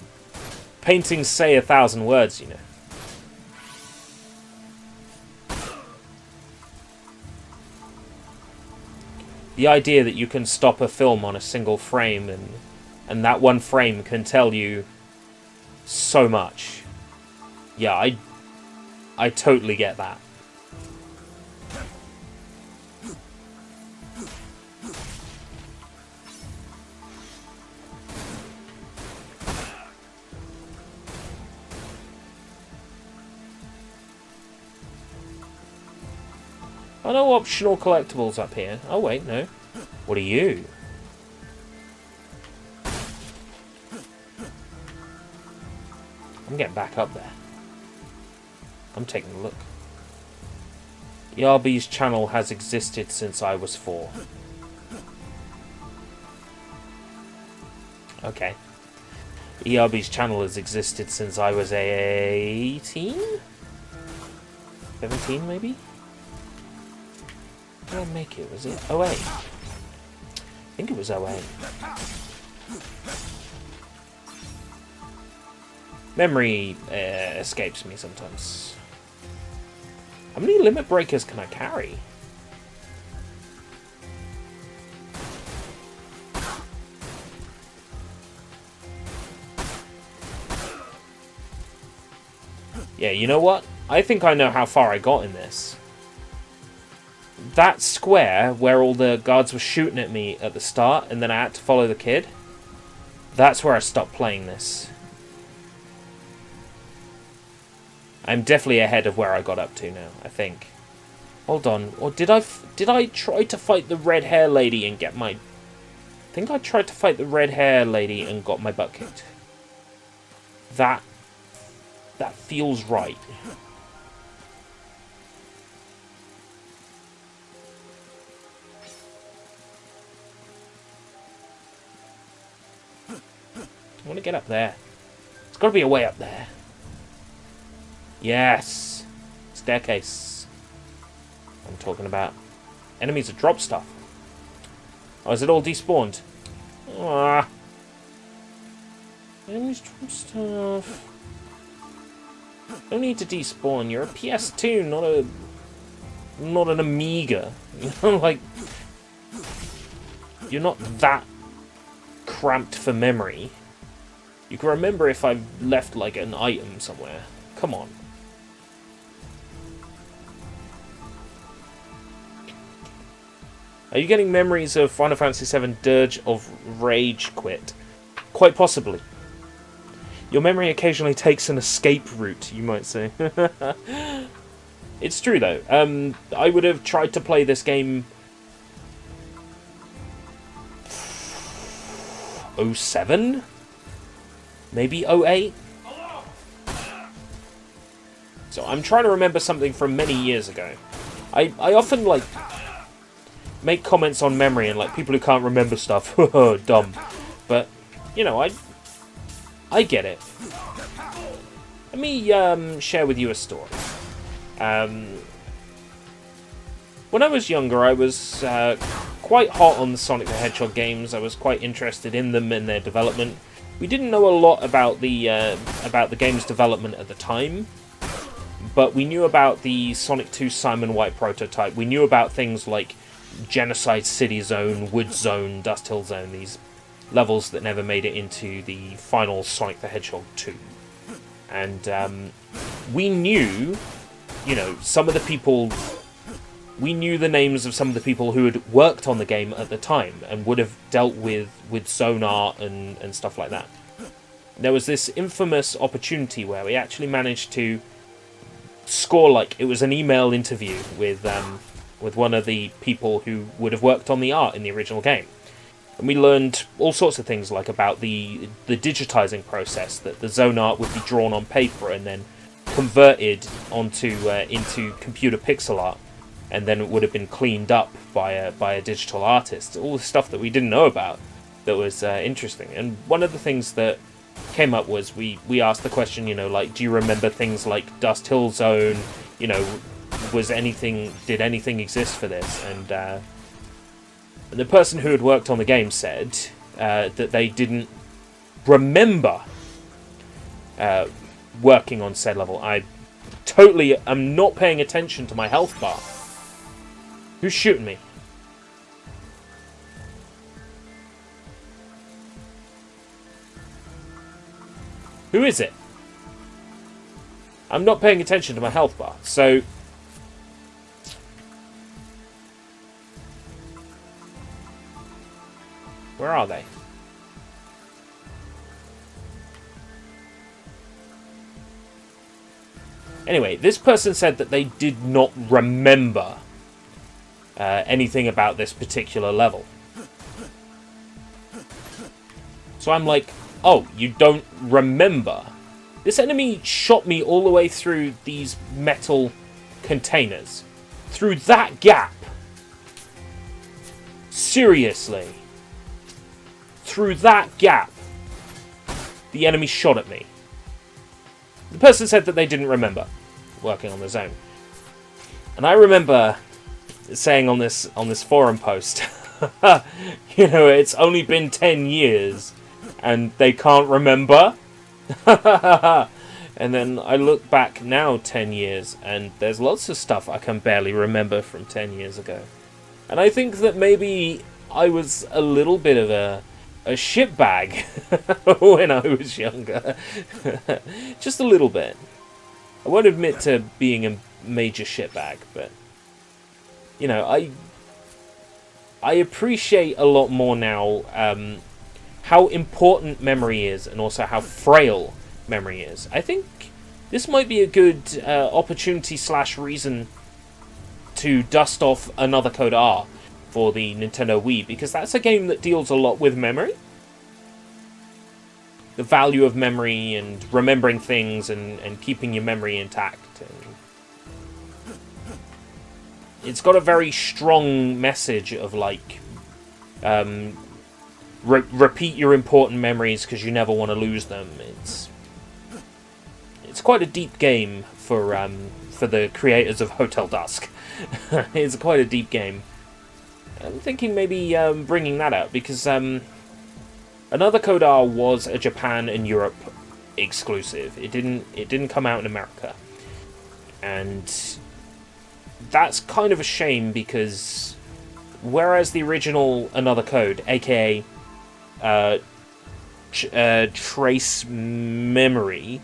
Paintings say 1,000 words, you know. The idea that you can stop a film on a single frame and that one frame can tell you so much. Yeah, I totally get that. Oh, no optional collectibles up here. Oh, wait, no. What are you? I'm getting back up there. I'm taking a look. Yarby's channel has existed since I was 4. Okay. ERB's channel has existed since I was 18? 17, maybe? Did I make it? Was it 08? I think it was 08. Memory escapes me sometimes. How many limit breakers can I carry? Yeah, you know what? I think I know how far I got in this. That square where all the guards were shooting at me at the start and then I had to follow the kid, that's where I stopped playing this. I'm definitely ahead of where I got up to now, I think. Hold on. Or did I try to fight the red hair lady and get my... I think I tried to fight the red hair lady and got my butt kicked. That feels right. I want to get up there. There's got to be a way up there. Yes. Staircase. I'm talking about. Enemies that drop stuff. Oh, is it all despawned? Ah. Enemies drop stuff. Don't need to despawn. You're a PS2, not an Amiga. You know, like, you're not that cramped for memory. You can remember if I've left like an item somewhere. Come on. Are you getting memories of Final Fantasy VII Dirge of Rage Quit? Quite possibly. Your memory occasionally takes an escape route, you might say. It's true, though. I would have tried to play this game... 07? Maybe 08? So I'm trying to remember something from many years ago. I often, like, make comments on memory and, like, people who can't remember stuff. Dumb. But, you know, I get it. Let me share with you a story. When I was younger, I was quite hot on the Sonic the Hedgehog games. I was quite interested in them and their development. We didn't know a lot about the game's development at the time, but we knew about the Sonic 2 Simon White prototype. We knew about things like Genocide City Zone, Wood Zone, Dust Hill Zone, these levels that never made it into the final Sonic the Hedgehog 2. And we knew, you know, some of the people... We knew the names of some of the people who had worked on the game at the time and would have dealt with zone art and stuff like that. There was this infamous opportunity where we actually managed to score, like, it was an email interview with one of the people who would have worked on the art in the original game. And we learned all sorts of things, like about the digitizing process, that the zone art would be drawn on paper and then converted into computer pixel art, and then it would have been cleaned up by a digital artist. All the stuff that we didn't know about that was interesting. And one of the things that came up was we asked the question, you know, like, do you remember things like Dust Hill Zone? You know, did anything exist for this? And the person who had worked on the game said, that they didn't remember working on said level. I totally am not paying attention to my health bar. Who's shooting me? Who is it? I'm not paying attention to my health bar, so... Where are they? Anyway, this person said that they did not remember anything about this particular level. So I'm like, oh, you don't remember? This enemy shot me all the way through these metal containers. Through that gap. Seriously. Through that gap. The enemy shot at me. The person said that they didn't remember working on the zone. And I remember saying on this forum post, you know, it's only been 10 years and they can't remember. And then I look back now 10 years and there's lots of stuff I can barely remember from 10 years ago. And I think that maybe I was a little bit of a shitbag when I was younger. Just a little bit. I won't admit to being a major shitbag, but you know, I appreciate a lot more now how important memory is and also how frail memory is. I think this might be a good opportunity / reason to dust off another Code R for the Nintendo Wii, because that's a game that deals a lot with memory. The value of memory and remembering things and keeping your memory intact. And it's got a very strong message of like, repeat your important memories because you never want to lose them. It's quite a deep game for the creators of Hotel Dusk. It's quite a deep game. I'm thinking maybe bringing that out, because another Code R was a Japan and Europe exclusive. It didn't come out in America, and that's kind of a shame, because whereas the original Another Code, aka Trace Memory,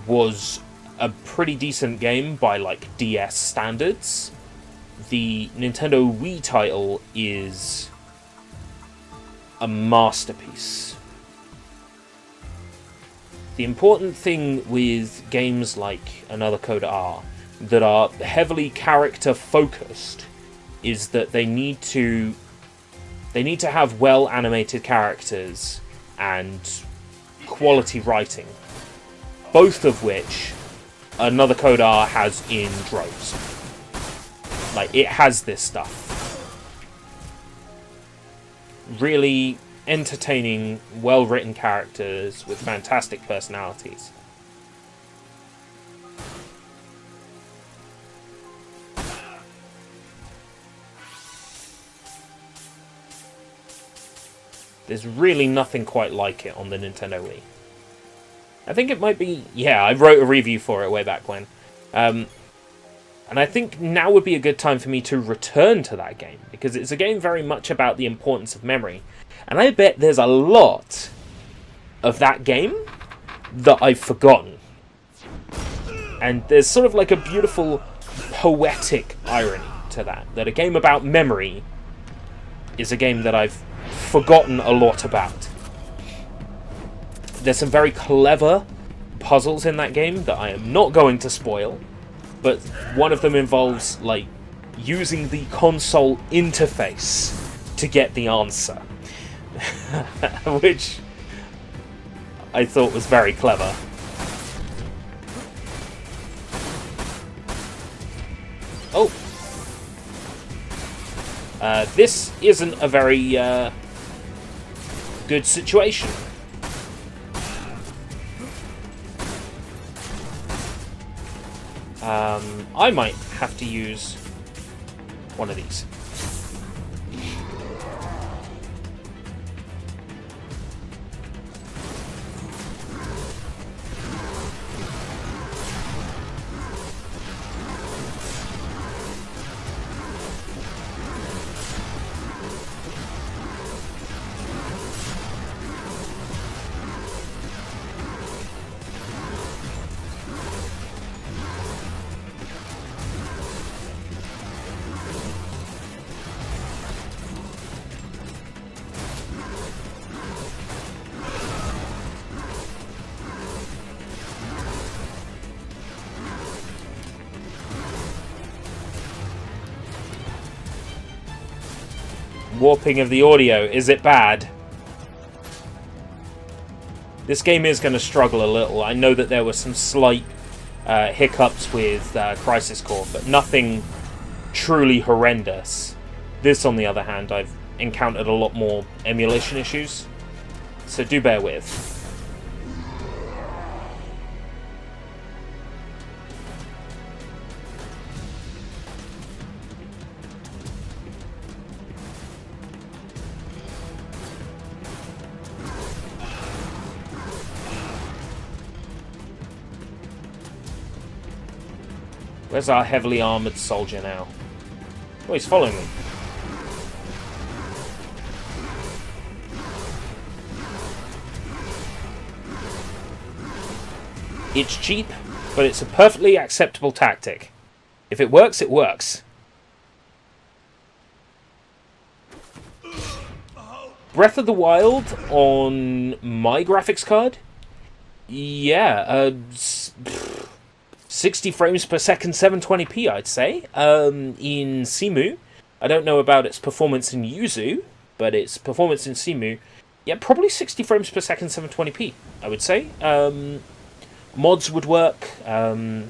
was a pretty decent game by like DS standards, the Nintendo Wii title is a masterpiece. The important thing with games like Another Code R that are heavily character focused is that they need to have well animated characters and quality writing, both of which Another Code R has in droves. Like, it has this stuff. Really entertaining, well-written characters with fantastic personalities. There's really nothing quite like it on the Nintendo Wii. I think it might be... Yeah, I wrote a review for it way back when. And I think now would be a good time for me to return to that game, because it's a game very much about the importance of memory. And I bet there's a lot of that game that I've forgotten. And there's sort of like a beautiful poetic irony to that. That a game about memory is a game that I've forgotten a lot about. There's some very clever puzzles in that game that I am not going to spoil, but one of them involves like using the console interface to get the answer, which I thought was very clever. Oh, this isn't a very good situation. I might have to use one of these. Warping of the audio. Is it bad? This game is going to struggle a little. I know that there were some slight hiccups with Crisis Core, but nothing truly horrendous. This, on the other hand, I've encountered a lot more emulation issues, so do bear with. Where's our heavily armoured soldier now? Oh, he's following me. It's cheap, but it's a perfectly acceptable tactic. If it works, it works. Breath of the Wild on my graphics card? Yeah, 60 frames per second, 720p, I'd say. In Simu, I don't know about its performance in Yuzu, but its performance in Simu, yeah, probably 60 frames per second, 720p, I would say. Mods would work. I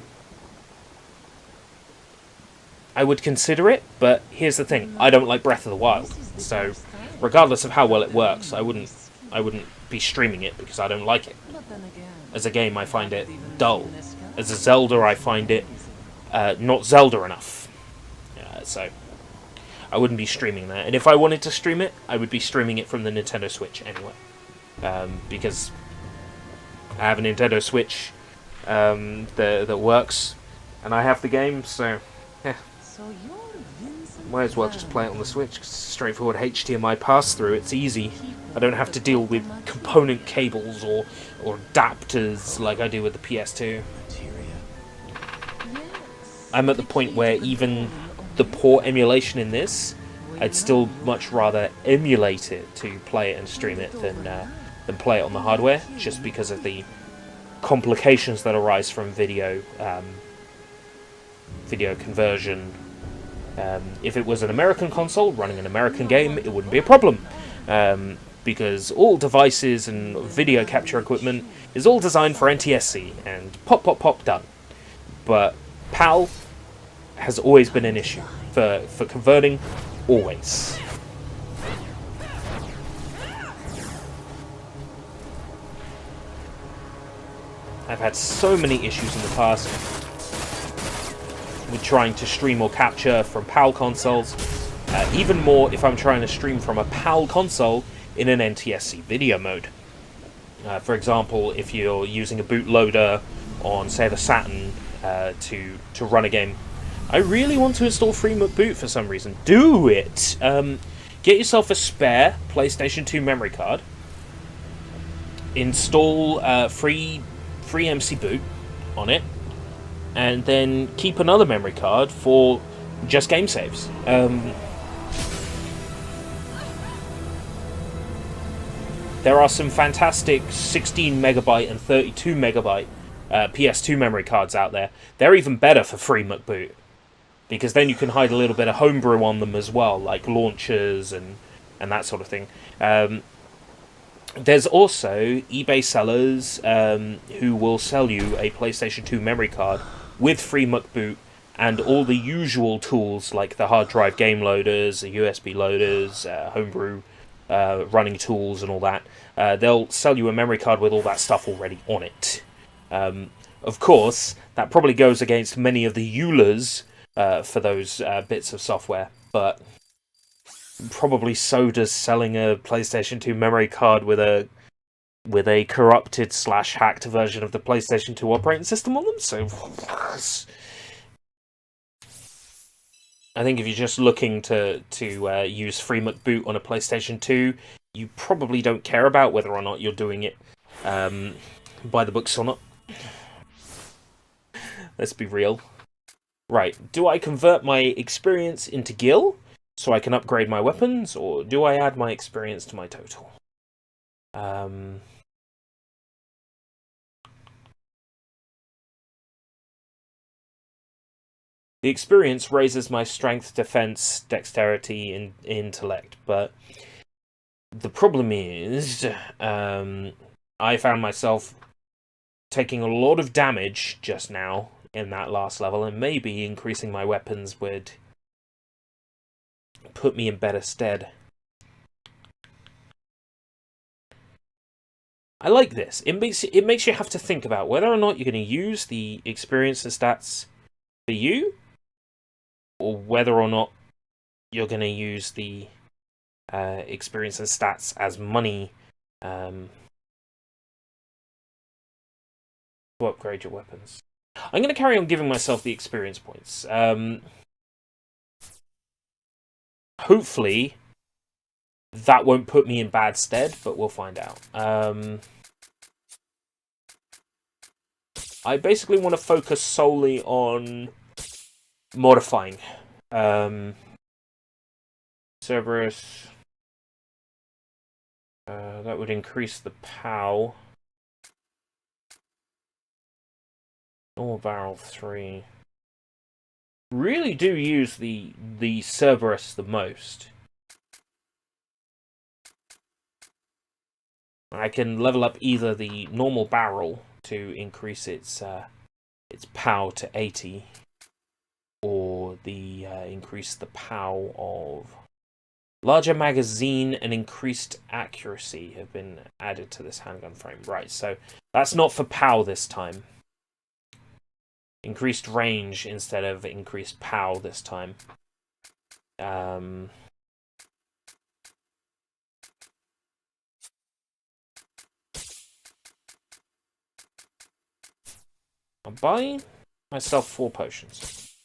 would consider it, but here's the thing: I don't like Breath of the Wild, so regardless of how well it works, I wouldn't be streaming it because I don't like it. As a game, I find it dull. As a Zelda, I find it not Zelda enough. So I wouldn't be streaming that. And if I wanted to stream it, I would be streaming it from the Nintendo Switch anyway. Because I have a Nintendo Switch that works, and I have the game, so yeah. Might as well just play it on the Switch. It's straightforward HDMI pass-through. It's easy. I don't have to deal with component cables or adapters like I do with the PS2. I'm at the point where even the poor emulation in this, I'd still much rather emulate it to play it and stream it than play it on the hardware, just because of the complications that arise from video conversion. If it was an American console running an American game, it wouldn't be a problem, because all devices and video capture equipment is all designed for NTSC, and pop, pop, pop, done. But PAL has always been an issue for converting, always. I've had so many issues in the past with trying to stream or capture from PAL consoles. Even more if I'm trying to stream from a PAL console in an NTSC video mode. For example, if you're using a bootloader on, say, the Saturn to run a game, I really want to install FreeMcBoot for some reason. Do it! Get yourself a spare PlayStation 2 memory card. Install free MC Boot on it, and then keep another memory card for just game saves. There are some fantastic 16 megabyte and 32 megabyte PS2 memory cards out there. They're even better for FreeMcBoot, because then you can hide a little bit of homebrew on them as well, like launchers and that sort of thing. There's also eBay sellers who will sell you a PlayStation 2 memory card with FreeMcBoot and all the usual tools like the hard drive game loaders, the USB loaders, homebrew running tools and all that. They'll sell you a memory card with all that stuff already on it. Of course, that probably goes against many of the EULAs for those bits of software, but probably so does selling a PlayStation 2 memory card with a corrupted / hacked version of the PlayStation 2 operating system on them. So I think if you're just looking to use FreeMcBoot on a PlayStation 2, you probably don't care about whether or not you're doing it by the books or not. Let's be real. Right, do I convert my experience into gil so I can upgrade my weapons, or do I add my experience to my total? The experience raises my strength, defense, dexterity, and intellect, but the problem is, I found myself taking a lot of damage just now in that last level, and maybe increasing my weapons would put me in better stead. I like this. It makes you have to think about whether or not you're going to use the experience and stats for you, or whether or not you're going to use the experience and stats as money to upgrade your weapons. I'm going to carry on giving myself the experience points. Hopefully, that won't put me in bad stead, but we'll find out. I basically want to focus solely on modifying. Derberus. That would increase the POW. Normal barrel 3. Really do use the Cerberus the most. I can level up either the normal barrel to increase its POW to 80, or the increase the POW of larger magazine and increased accuracy have been added to this handgun frame. Right, so that's not for POW this time. Increased range instead of increased POW this time. I'll buy myself 4 potions.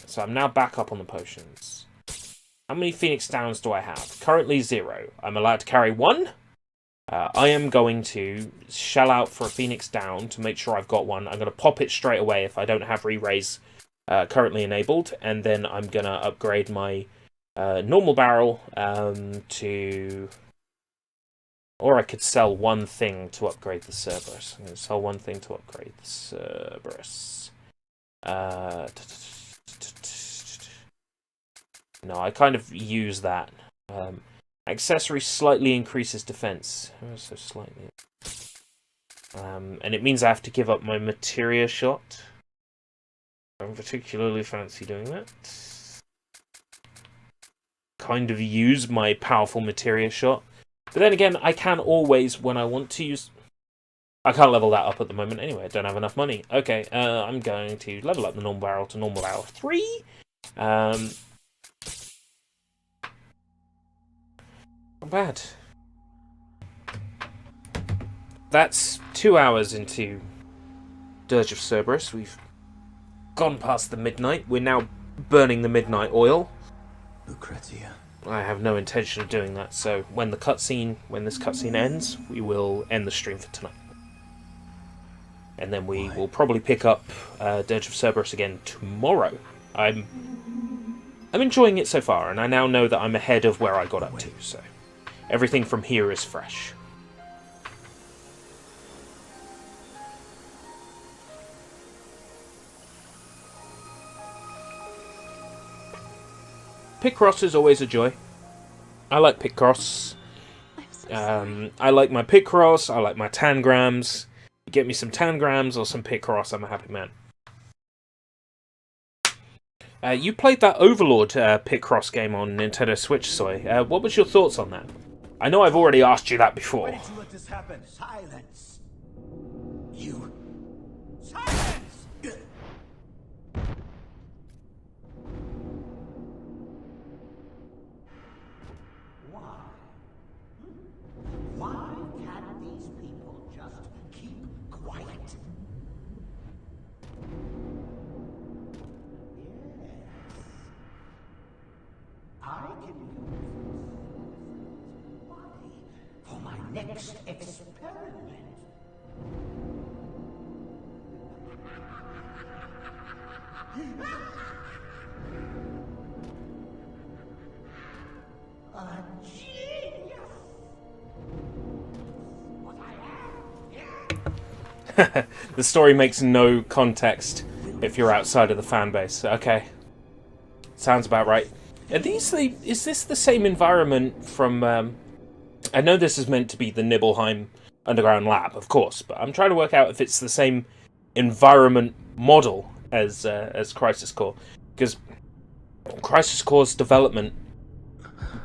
So I'm now back up on the potions. How many Phoenix Downs do I have? Currently 0. I'm allowed to carry 1. I am going to shell out for a Phoenix Down to make sure I've got one. I'm going to pop it straight away if I don't have re-raise currently enabled. And then I'm going to upgrade my normal barrel to... Or I could sell one thing to upgrade the Cerberus. I'm going to sell one thing to upgrade the Cerberus. No, I kind of use that. Accessory slightly increases defense. Oh, so slightly. And it means I have to give up my materia shot. I don't particularly fancy doing that. Kind of use my powerful materia shot. But then again, I can always, when I want to use... I can't level that up at the moment anyway, I don't have enough money. Okay, I'm going to level up the normal barrel to normal barrel 3. Not bad. That's 2 hours into Dirge of Cerberus. We've gone past the midnight. We're now burning the midnight oil. Lucrezia. I have no intention of doing that, so when this cutscene ends, we will end the stream for tonight. And then we will probably pick up Dirge of Cerberus again tomorrow. I'm enjoying it so far, and I now know that I'm ahead of where I got up to, so everything from here is fresh. Picross is always a joy. I like Picross. I like my Picross, I like my Tangrams. Get me some Tangrams or some Picross, I'm a happy man. You played that Overlord Picross game on Nintendo Switch, Soy. What was your thoughts on that? I know I've already asked you that before. Why did you let this happen? Silence! You... Silence! Why can't these people just keep quiet? Yes. I can use this body for my next experiment. A genius! What I am? The story makes no context if you're outside of the fan base. Okay. Sounds about right. Are these the... Is this the same environment from... I know this is meant to be the Nibelheim Underground Lab, of course, but I'm trying to work out if it's the same environment model as Crisis Core. Because Crisis Core's development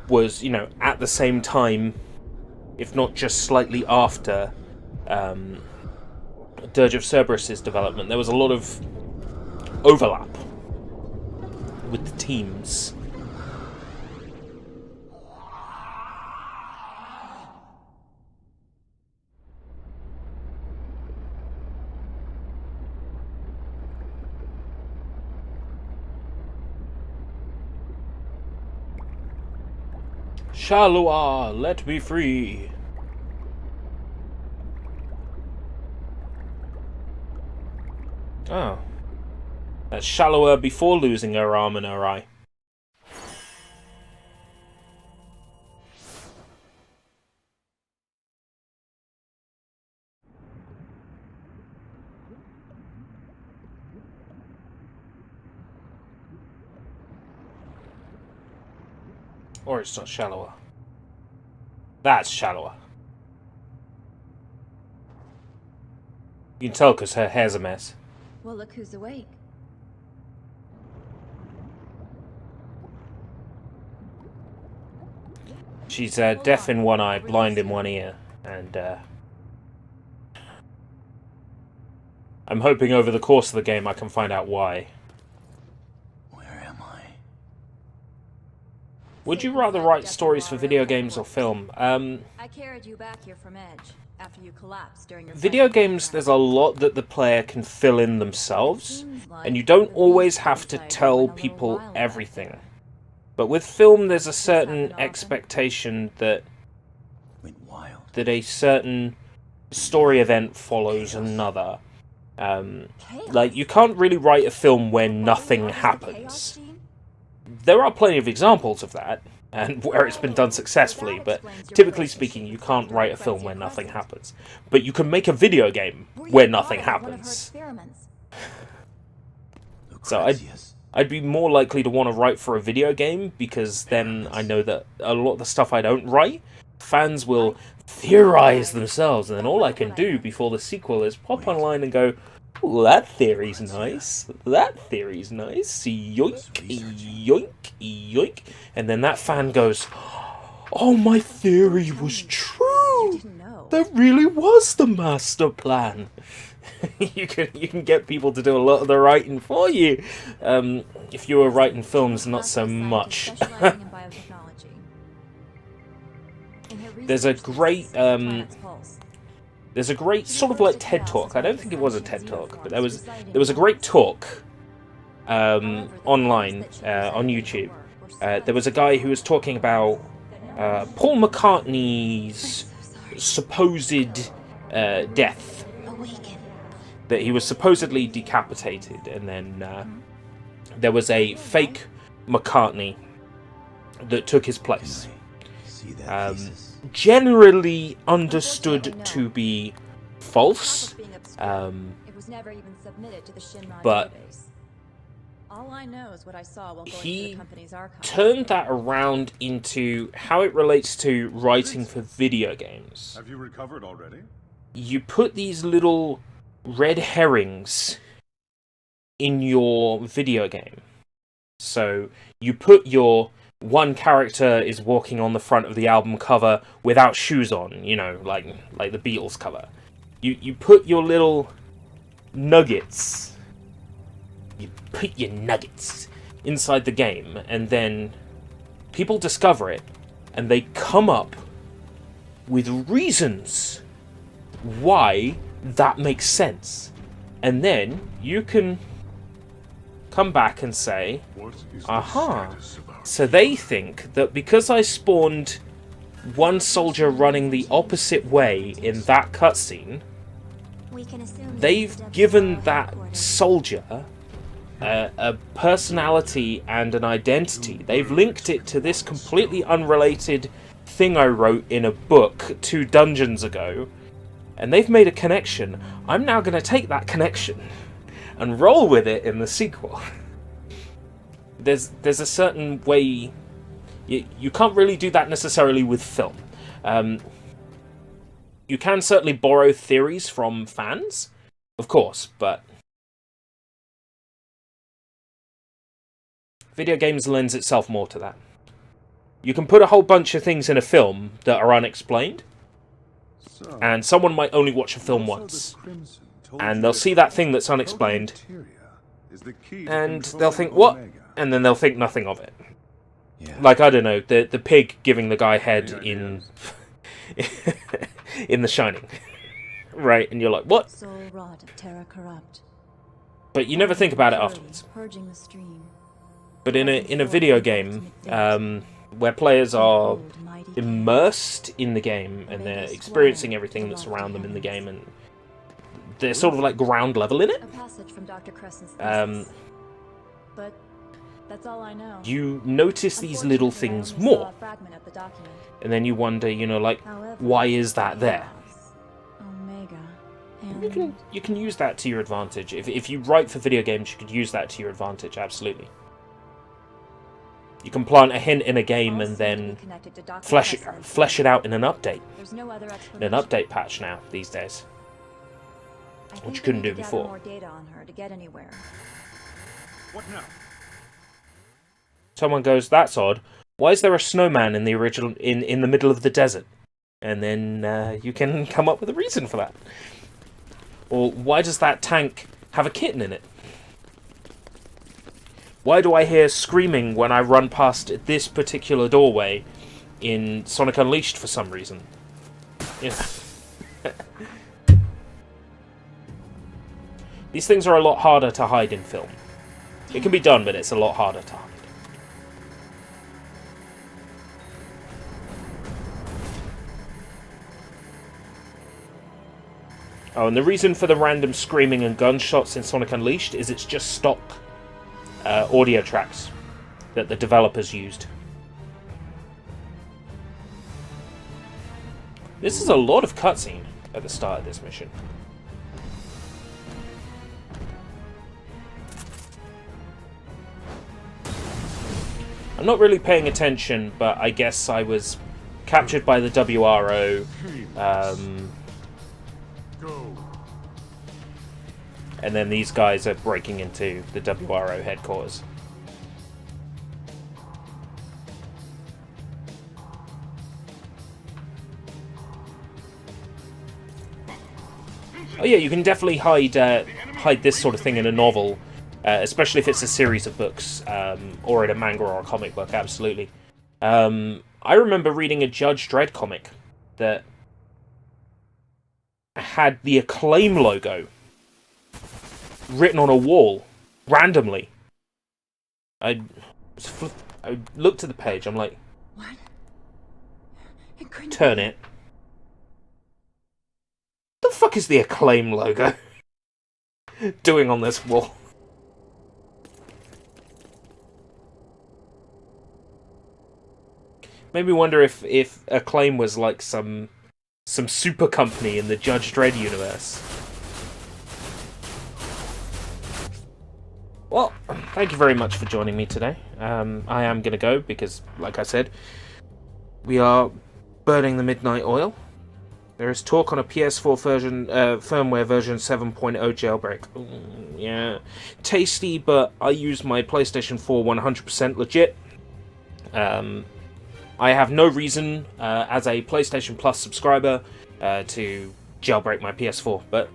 was, you know, at the same time, if not just slightly after Dirge of Cerberus' development. There was a lot of overlap with the teams. Shalua, let me free. Oh. That's Shallower before losing her arm and her eye. Or it's not Shallower. That's Shallower. You can tell because her hair's a mess. Well, look who's awake. She's deaf in one eye, blind in one ear, and I'm hoping over the course of the game I can find out why. Where am I? Would you rather write stories for video games or film? I carried you back here from Edge after you collapsed during your Video games, there's a lot that the player can fill in themselves, and you don't always have to tell people everything. But with film, there's a certain expectation that a certain story event follows another. Like, you can't really write a film where nothing happens. There are plenty of examples of that, and where it's been done successfully, but typically speaking, you can't write a film where nothing happens. But you can make a video game where nothing happens. So I'd be more likely to want to write for a video game, because then I know that a lot of the stuff I don't write, fans will theorize themselves, and then all I can do before the sequel is pop online and go, "Ooh, that theory's nice, that theory's nice, yoink, yoink, yoink," and then that fan goes, "Oh, my theory was true! That really was the master plan." you can get people to do a lot of the writing for you. If you were writing films, not so much. There's a great sort of like TED Talk. I don't think it was a TED Talk, but there was a great talk online on YouTube. There was a guy who was talking about Paul McCartney's supposed death. That he was supposedly decapitated, and then there was a fake McCartney that took his place. Generally understood to be false, but he turned that around into how it relates to writing for video games. Have you recovered already? You put these little red herrings in your video game. So you put your one character is walking on the front of the album cover without shoes on, you know, like the Beatles cover. You put your little nuggets. You put your nuggets inside the game, and then people discover it, and they come up with reasons why that makes sense. And then you can come back and say, aha, so they think that because I spawned one soldier running the opposite way in that cutscene, they've given that soldier a personality and an identity. They've linked it to this completely unrelated thing I wrote in a book 2 dungeons ago, and they've made a connection. I'm now going to take that connection, and roll with it in the sequel. There's a certain way you can't really do that necessarily with film. You can certainly borrow theories from fans, of course, but video games lends itself more to that. You can put a whole bunch of things in a film that are unexplained, and someone might only watch a film once, and they'll see that thing that's unexplained, and they'll think, what? And then they'll think nothing of it. Yeah. Like, I don't know, the pig giving the guy head in in The Shining. Right, and you're like, what? Soul rot of terra corrupt. But you never think about it afterwards. Purging the stream. But in a video game, where players are immersed in the game and they're experiencing everything that's around them in the game, and they're sort of like ground level in it. A passage from Dr. Crescent's thesis. But that's all I know. You notice these little things more, and then you wonder, you know, like, why is that there? Omega. You can use that to your advantage. If you write for video games, you could use that to your advantage, absolutely. You can plant a hint in a game and then flesh it out in an update. In an update patch now, these days. Which you couldn't do before. More data on her to get anywhere. What now? Someone goes, that's odd. Why is there a snowman in the original in the middle of the desert? And then you can come up with a reason for that. Or why does that tank have a kitten in it? Why do I hear screaming when I run past this particular doorway in Sonic Unleashed for some reason? Yeah. These things are a lot harder to hide in film. It can be done, but it's a lot harder to hide. Oh, and the reason for the random screaming and gunshots in Sonic Unleashed is it's just stock audio tracks that the developers used. This is a lot of cutscene at the start of this mission. I'm not really paying attention, but I guess I was captured by the WRO. And then these guys are breaking into the WRO headquarters. Oh yeah, you can definitely hide this sort of thing in a novel, especially if it's a series of books, or in a manga or a comic book, absolutely. I remember reading a Judge Dredd comic that had the Acclaim logo written on a wall, randomly. I looked at the page, I'm like, what? Turn it. What the fuck is the Acclaim logo doing on this wall? Made me wonder if Acclaim was like some super company in the Judge Dredd universe. Well, thank you very much for joining me today. I am going to go because, like I said, we are burning the midnight oil. There is talk on a PS4 version, firmware version 7.0 jailbreak. Yeah, tasty, but I use my PlayStation 4 100% legit. I have no reason, as a PlayStation Plus subscriber, to jailbreak my PS4, but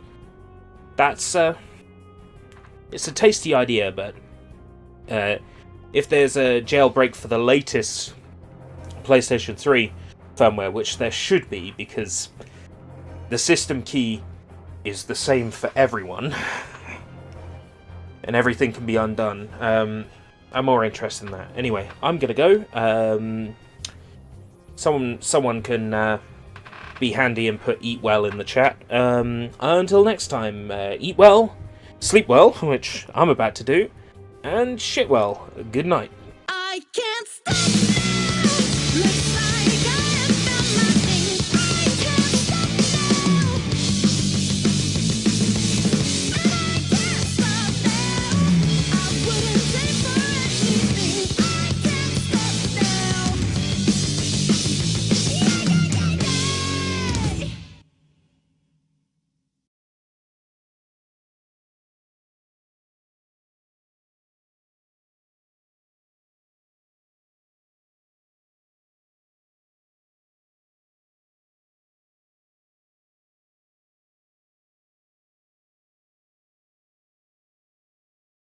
that's... it's a tasty idea, but if there's a jailbreak for the latest PlayStation 3 firmware, which there should be, because the system key is the same for everyone, and everything can be undone, I'm more interested in that. Anyway, I'm gonna go. Someone can be handy and put eat well in the chat. Until next time, eat well, sleep well, which I'm about to do, and shit well. Good night. I can't stop.